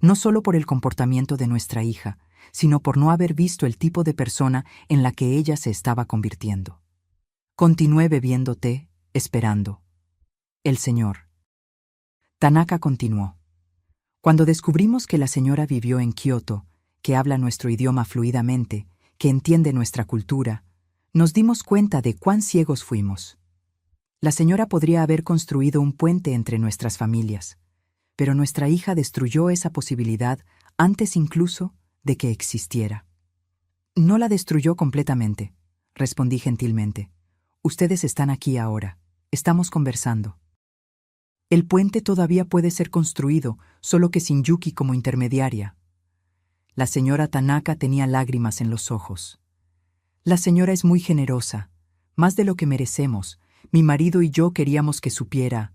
no solo por el comportamiento de nuestra hija, sino por no haber visto el tipo de persona en la que ella se estaba convirtiendo. Continué bebiendo té, esperando. El señor. Tanaka continuó. Cuando descubrimos que la señora vivió en Kioto, que habla nuestro idioma fluidamente, que entiende nuestra cultura, nos dimos cuenta de cuán ciegos fuimos. La señora podría haber construido un puente entre nuestras familias, pero nuestra hija destruyó esa posibilidad antes incluso de que existiera. No la destruyó completamente, respondí gentilmente. Ustedes están aquí ahora. Estamos conversando. El puente todavía puede ser construido, solo que sin Yuki como intermediaria. La señora Tanaka tenía lágrimas en los ojos. La señora es muy generosa, más de lo que merecemos. Mi marido y yo queríamos que supiera.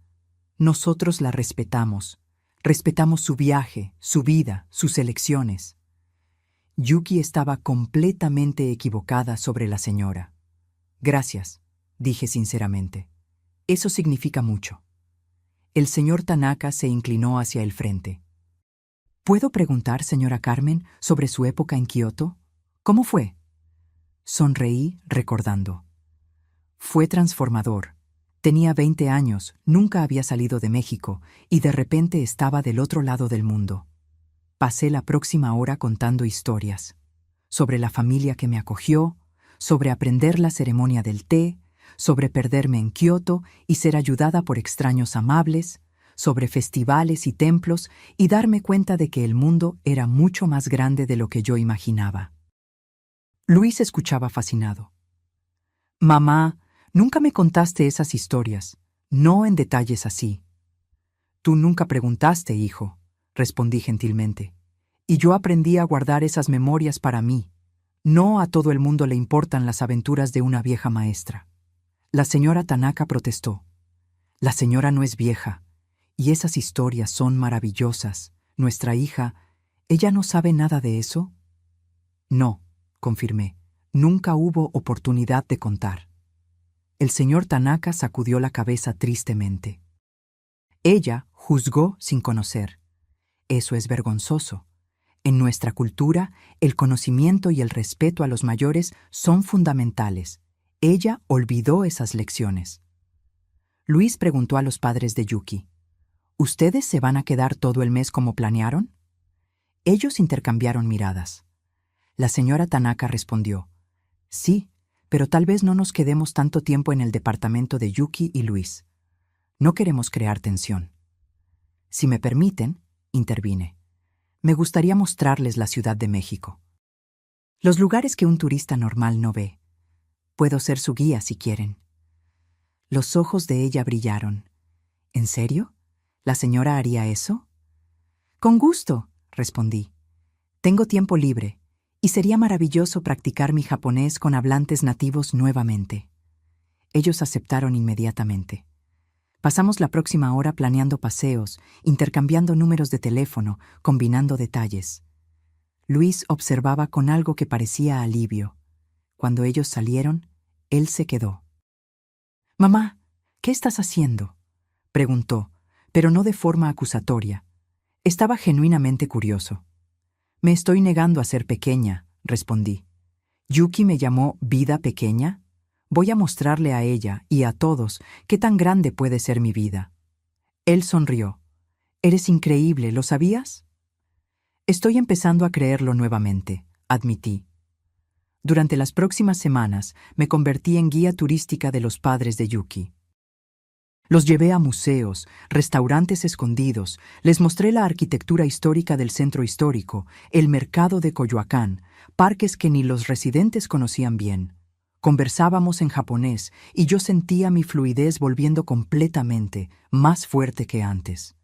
Nosotros la respetamos. Respetamos su viaje, su vida, sus elecciones. Yuki estaba completamente equivocada sobre la señora. Gracias, dije sinceramente. Eso significa mucho. El señor Tanaka se inclinó hacia el frente. ¿Puedo preguntar, señora Carmen, sobre su época en Kioto? ¿Cómo fue? Sonreí, recordando. Fue transformador. Tenía 20 años, nunca había salido de México, y de repente estaba del otro lado del mundo. Pasé la próxima hora contando historias. Sobre la familia que me acogió, sobre aprender la ceremonia del té, sobre perderme en Kioto y ser ayudada por extraños amables, sobre festivales y templos y darme cuenta de que el mundo era mucho más grande de lo que yo imaginaba. Luis escuchaba fascinado. Mamá, nunca me contaste esas historias, no en detalles así. Tú nunca preguntaste, hijo, respondí gentilmente, y yo aprendí a guardar esas memorias para mí. No a todo el mundo le importan las aventuras de una vieja maestra. La señora Tanaka protestó. La señora no es vieja, y esas historias son maravillosas. Nuestra hija, ¿ella no sabe nada de eso? No, confirmé. Nunca hubo oportunidad de contar. El señor Tanaka sacudió la cabeza tristemente. Ella juzgó sin conocer. Eso es vergonzoso. En nuestra cultura, el conocimiento y el respeto a los mayores son fundamentales. Ella olvidó esas lecciones. Luis preguntó a los padres de Yuki, ¿ustedes se van a quedar todo el mes como planearon? Ellos intercambiaron miradas. La señora Tanaka respondió, sí, pero tal vez no nos quedemos tanto tiempo en el departamento de Yuki y Luis. No queremos crear tensión. Si me permiten, intervine. Me gustaría mostrarles la Ciudad de México. Los lugares que un turista normal no ve. Puedo ser su guía si quieren. Los ojos de ella brillaron. ¿En serio? ¿La señora haría eso? Con gusto, respondí. Tengo tiempo libre, y sería maravilloso practicar mi japonés con hablantes nativos nuevamente. Ellos aceptaron inmediatamente. Pasamos la próxima hora planeando paseos, intercambiando números de teléfono, combinando detalles. Luis observaba con algo que parecía alivio. Cuando ellos salieron, él se quedó. «Mamá, ¿qué estás haciendo?», preguntó, pero no de forma acusatoria. Estaba genuinamente curioso. «Me estoy negando a ser pequeña», respondí. «Yuki me llamó vida pequeña. Voy a mostrarle a ella y a todos qué tan grande puede ser mi vida». Él sonrió. «Eres increíble, ¿lo sabías?». «Estoy empezando a creerlo nuevamente», admití. Durante las próximas semanas me convertí en guía turística de los padres de Yuki. Los llevé a museos, restaurantes escondidos, les mostré la arquitectura histórica del centro histórico, el mercado de Coyoacán, parques que ni los residentes conocían bien. Conversábamos en japonés y yo sentía mi fluidez volviendo completamente más fuerte que antes.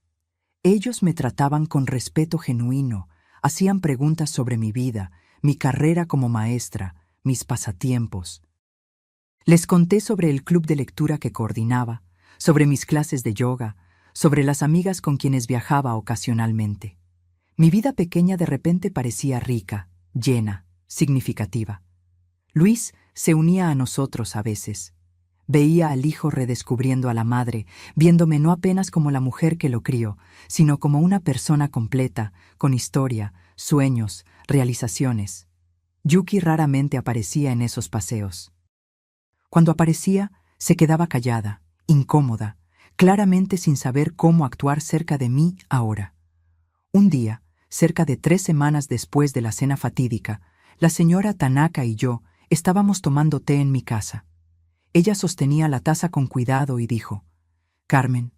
Ellos me trataban con respeto genuino, hacían preguntas sobre mi vida, mi carrera como maestra, mis pasatiempos. Les conté sobre el club de lectura que coordinaba, sobre mis clases de yoga, sobre las amigas con quienes viajaba ocasionalmente. Mi vida pequeña de repente parecía rica, llena, significativa. Luis se unía a nosotros a veces. Veía al hijo redescubriendo a la madre, viéndome no apenas como la mujer que lo crió, sino como una persona completa, con historia, sueños, realizaciones. Yuki raramente aparecía en esos paseos. Cuando aparecía, se quedaba callada, incómoda, claramente sin saber cómo actuar cerca de mí ahora. Un día, cerca de 3 semanas después de la cena fatídica, la señora Tanaka y yo estábamos tomando té en mi casa. Ella sostenía la taza con cuidado y dijo, «Carmen,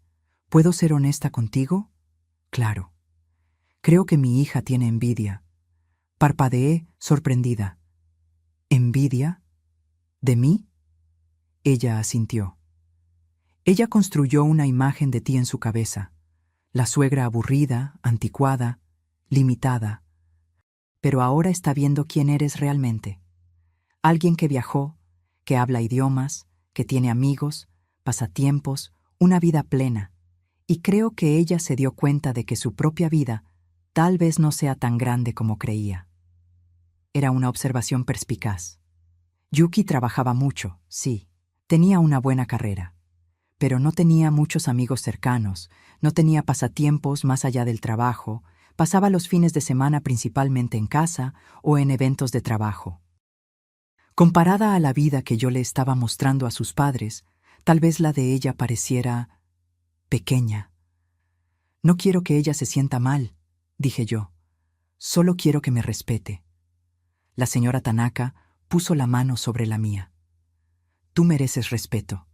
¿puedo ser honesta contigo?». «Claro». «Creo que mi hija tiene envidia». Parpadeé, sorprendida. «¿Envidia? ¿De mí?». Ella asintió. Ella construyó una imagen de ti en su cabeza, la suegra aburrida, anticuada, limitada. Pero ahora está viendo quién eres realmente. Alguien que viajó, que habla idiomas, que tiene amigos, pasatiempos, una vida plena. Y creo que ella se dio cuenta de que su propia vida tal vez no sea tan grande como creía. Era una observación perspicaz. Yuki trabajaba mucho, sí, tenía una buena carrera, pero no tenía muchos amigos cercanos, no tenía pasatiempos más allá del trabajo, pasaba los fines de semana principalmente en casa o en eventos de trabajo. Comparada a la vida que yo le estaba mostrando a sus padres, tal vez la de ella pareciera pequeña. No quiero que ella se sienta mal, dije yo. Solo quiero que me respete. La señora Tanaka puso la mano sobre la mía. Tú mereces respeto.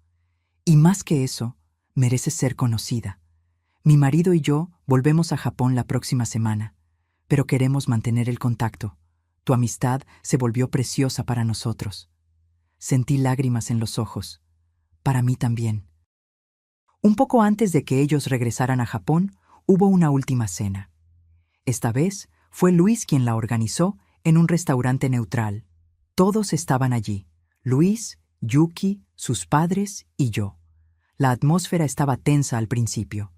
Y más que eso, mereces ser conocida. Mi marido y yo volvemos a Japón la próxima semana, pero queremos mantener el contacto. Tu amistad se volvió preciosa para nosotros. Sentí lágrimas en los ojos. Para mí también. Un poco antes de que ellos regresaran a Japón, hubo una última cena. Esta vez fue Luis quien la organizó en un restaurante neutral. Todos estaban allí, Luis, Yuki, sus padres y yo. La atmósfera estaba tensa al principio,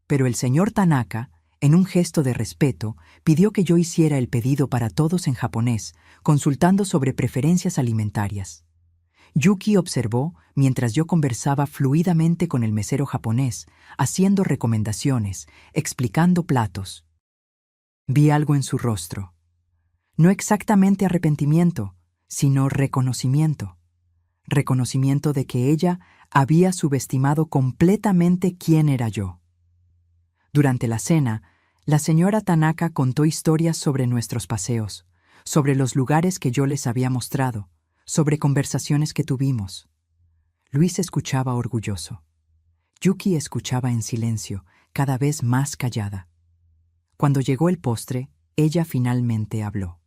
pero el señor Tanaka, en un gesto de respeto, pidió que yo hiciera el pedido para todos en japonés, consultando sobre preferencias alimentarias. Yuki observó mientras yo conversaba fluidamente con el mesero japonés, haciendo recomendaciones, explicando platos. Vi algo en su rostro. No exactamente arrepentimiento, sino reconocimiento. Reconocimiento de que ella había subestimado completamente quién era yo. Durante la cena, la señora Tanaka contó historias sobre nuestros paseos, sobre los lugares que yo les había mostrado, sobre conversaciones que tuvimos. Luis escuchaba orgulloso. Yuki escuchaba en silencio, cada vez más callada. Cuando llegó el postre, ella finalmente habló.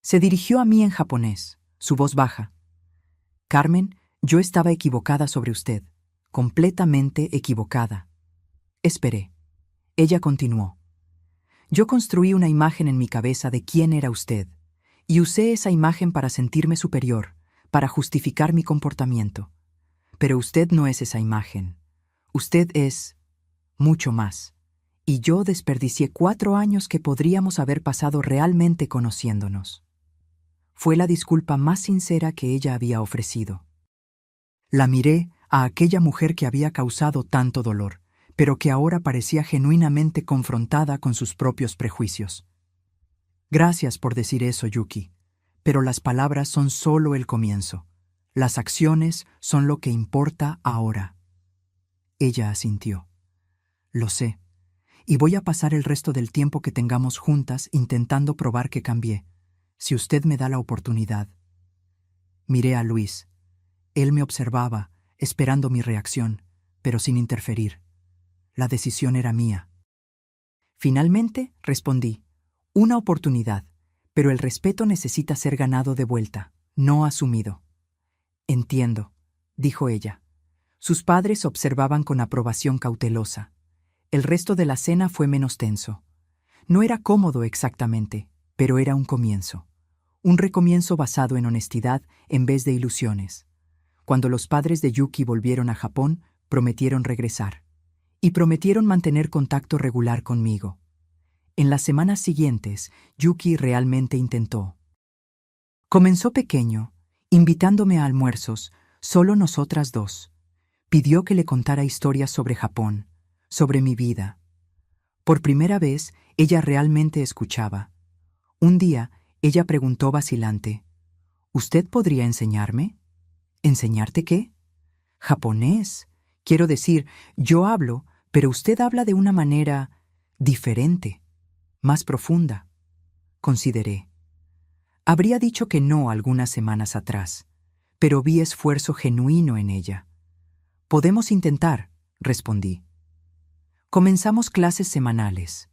Se dirigió a mí en japonés, su voz baja. Carmen, yo estaba equivocada sobre usted, completamente equivocada. Esperé. Ella continuó. Yo construí una imagen en mi cabeza de quién era usted, y usé esa imagen para sentirme superior, para justificar mi comportamiento. Pero usted no es esa imagen. Usted es mucho más. Y yo desperdicié 4 años que podríamos haber pasado realmente conociéndonos. Fue la disculpa más sincera que ella había ofrecido. La miré a aquella mujer que había causado tanto dolor, pero que ahora parecía genuinamente confrontada con sus propios prejuicios. Gracias por decir eso, Yuki, pero las palabras son solo el comienzo. Las acciones son lo que importa ahora. Ella asintió. Lo sé, y voy a pasar el resto del tiempo que tengamos juntas intentando probar que cambié, si usted me da la oportunidad. Miré a Luis. Él me observaba, esperando mi reacción, pero sin interferir. La decisión era mía. Finalmente, respondí, una oportunidad, pero el respeto necesita ser ganado de vuelta, no asumido. Entiendo, dijo ella. Sus padres observaban con aprobación cautelosa. El resto de la cena fue menos tenso. No era cómodo exactamente, pero era un comienzo. Un recomienzo basado en honestidad en vez de ilusiones. Cuando los padres de Yuki volvieron a Japón, prometieron regresar. Y prometieron mantener contacto regular conmigo. En las semanas siguientes, Yuki realmente intentó. Comenzó pequeño, invitándome a almuerzos, solo nosotras dos. Pidió que le contara historias sobre Japón, sobre mi vida. Por primera vez, ella realmente escuchaba. Un día, ella preguntó vacilante, ¿usted podría enseñarme? ¿Enseñarte qué? Japonés. Quiero decir, yo hablo, pero usted habla de una manera diferente, más profunda. Consideré. Habría dicho que no algunas semanas atrás, pero vi esfuerzo genuino en ella. Podemos intentar, respondí. Comenzamos clases semanales.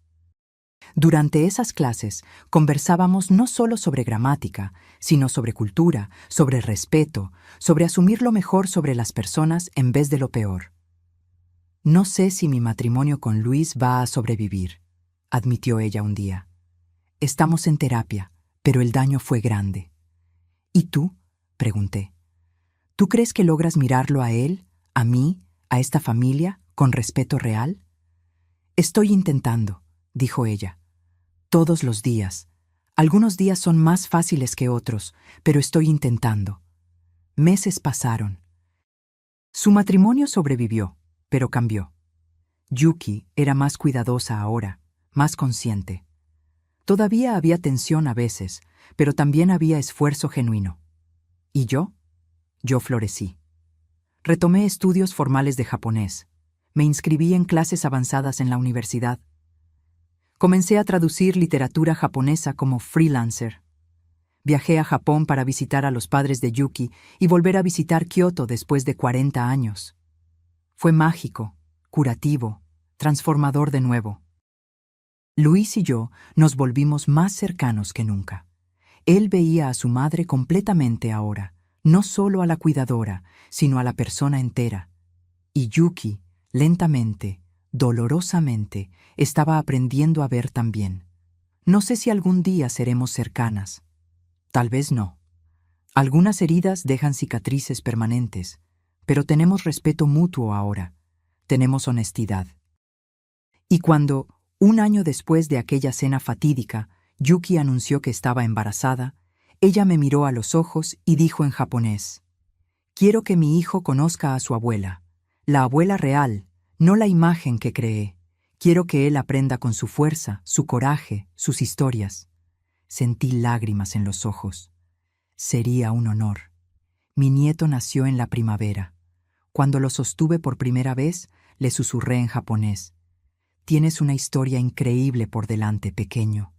Durante esas clases conversábamos no solo sobre gramática, sino sobre cultura, sobre respeto, sobre asumir lo mejor sobre las personas en vez de lo peor. No sé si mi matrimonio con Luis va a sobrevivir, admitió ella un día. Estamos en terapia, pero el daño fue grande. ¿Y tú? Pregunté. ¿Tú crees que logras mirarlo a él, a mí, a esta familia, ¿Con respeto real? Estoy intentando, dijo ella. Todos los días. Algunos días son más fáciles que otros, pero estoy intentando. Meses pasaron. Su matrimonio sobrevivió, pero cambió. Yuki era más cuidadosa ahora, más consciente. Todavía había tensión a veces, pero también había esfuerzo genuino. ¿Y yo? Yo florecí. Retomé estudios formales de japonés. Me inscribí en clases avanzadas en la universidad. Comencé a traducir literatura japonesa como freelancer. Viajé a Japón para visitar a los padres de Yuki y volver a visitar Kioto después de 40 años. Fue mágico, curativo, transformador de nuevo. Luis y yo nos volvimos más cercanos que nunca. Él veía a su madre completamente ahora, no solo a la cuidadora, sino a la persona entera. Y Yuki, lentamente, dolorosamente, estaba aprendiendo a ver también. No sé si algún día seremos cercanas. Tal vez no. Algunas heridas dejan cicatrices permanentes, pero tenemos respeto mutuo ahora. Tenemos honestidad. Y cuando, un año después de aquella cena fatídica, Yuki anunció que estaba embarazada, ella me miró a los ojos y dijo en japonés: «Quiero que mi hijo conozca a su abuela, la abuela real, no la imagen que creé. Quiero que él aprenda con su fuerza, su coraje, sus historias». Sentí lágrimas en los ojos. Sería un honor. Mi nieto nació en la primavera. Cuando lo sostuve por primera vez, le susurré en japonés: «Tienes una historia increíble por delante, pequeño.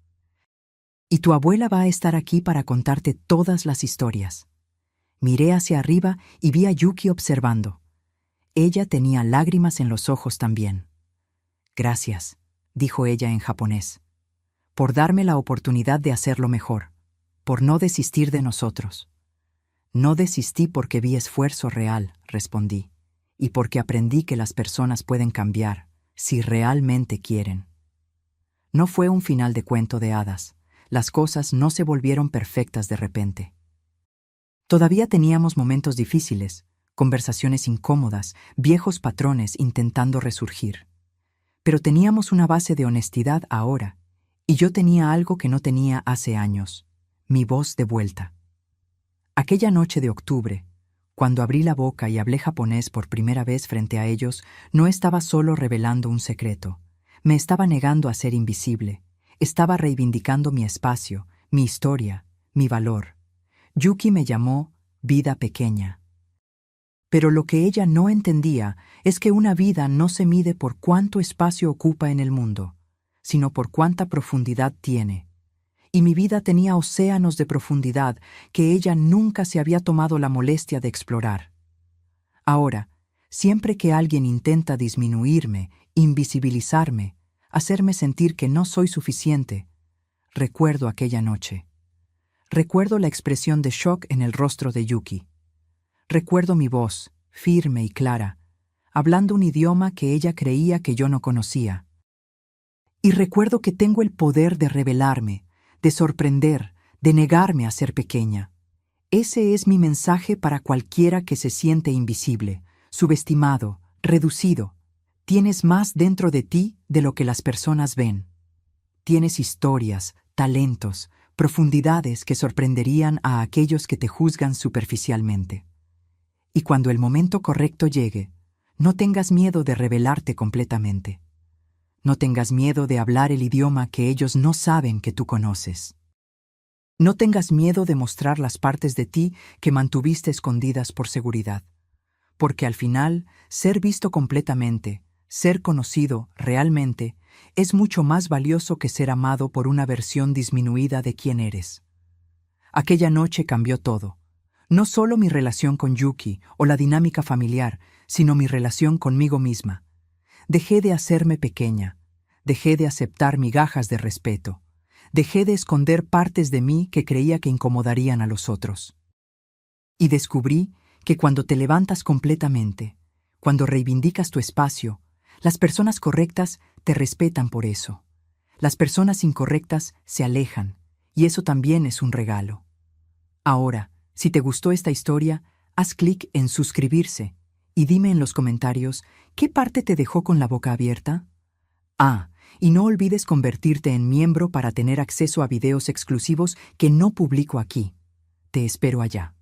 Y tu abuela va a estar aquí para contarte todas las historias». Miré hacia arriba y vi a Yuki observando. Ella tenía lágrimas en los ojos también. «Gracias», dijo ella en japonés, «por darme la oportunidad de hacerlo mejor, por no desistir de nosotros». «No desistí porque vi esfuerzo real», respondí, «y porque aprendí que las personas pueden cambiar, si realmente quieren». No fue un final de cuento de hadas. Las cosas no se volvieron perfectas de repente. Todavía teníamos momentos difíciles, conversaciones incómodas, viejos patrones intentando resurgir. Pero teníamos una base de honestidad ahora, y yo tenía algo que no tenía hace años: mi voz de vuelta. Aquella noche de octubre, cuando abrí la boca y hablé japonés por primera vez frente a ellos, no estaba solo revelando un secreto. Me estaba negando a ser invisible. Estaba reivindicando mi espacio, mi historia, mi valor. Yuki me llamó vida pequeña. Pero lo que ella no entendía es que una vida no se mide por cuánto espacio ocupa en el mundo, sino por cuánta profundidad tiene. Y mi vida tenía océanos de profundidad que ella nunca se había tomado la molestia de explorar. Ahora, siempre que alguien intenta disminuirme, invisibilizarme, hacerme sentir que no soy suficiente, recuerdo aquella noche. Recuerdo la expresión de shock en el rostro de Yuki. Recuerdo mi voz, firme y clara, hablando un idioma que ella creía que yo no conocía. Y recuerdo que tengo el poder de revelarme, de sorprender, de negarme a ser pequeña. Ese es mi mensaje para cualquiera que se siente invisible, subestimado, reducido. Tienes más dentro de ti de lo que las personas ven. Tienes historias, talentos, profundidades que sorprenderían a aquellos que te juzgan superficialmente. Y cuando el momento correcto llegue, no tengas miedo de revelarte completamente. No tengas miedo de hablar el idioma que ellos no saben que tú conoces. No tengas miedo de mostrar las partes de ti que mantuviste escondidas por seguridad. Porque al final, ser visto completamente, ser conocido realmente, es mucho más valioso que ser amado por una versión disminuida de quién eres. Aquella noche cambió todo. No solo mi relación con Yuki o la dinámica familiar, sino mi relación conmigo misma. Dejé de hacerme pequeña. Dejé de aceptar migajas de respeto. Dejé de esconder partes de mí que creía que incomodarían a los otros. Y descubrí que cuando te levantas completamente, cuando reivindicas tu espacio, las personas correctas te respetan por eso. Las personas incorrectas se alejan, y eso también es un regalo. Ahora, si te gustó esta historia, haz clic en suscribirse Y dime en los comentarios, ¿qué parte te dejó con la boca abierta? Ah, y no olvides convertirte en miembro para tener acceso a videos exclusivos que no publico aquí. Te espero allá.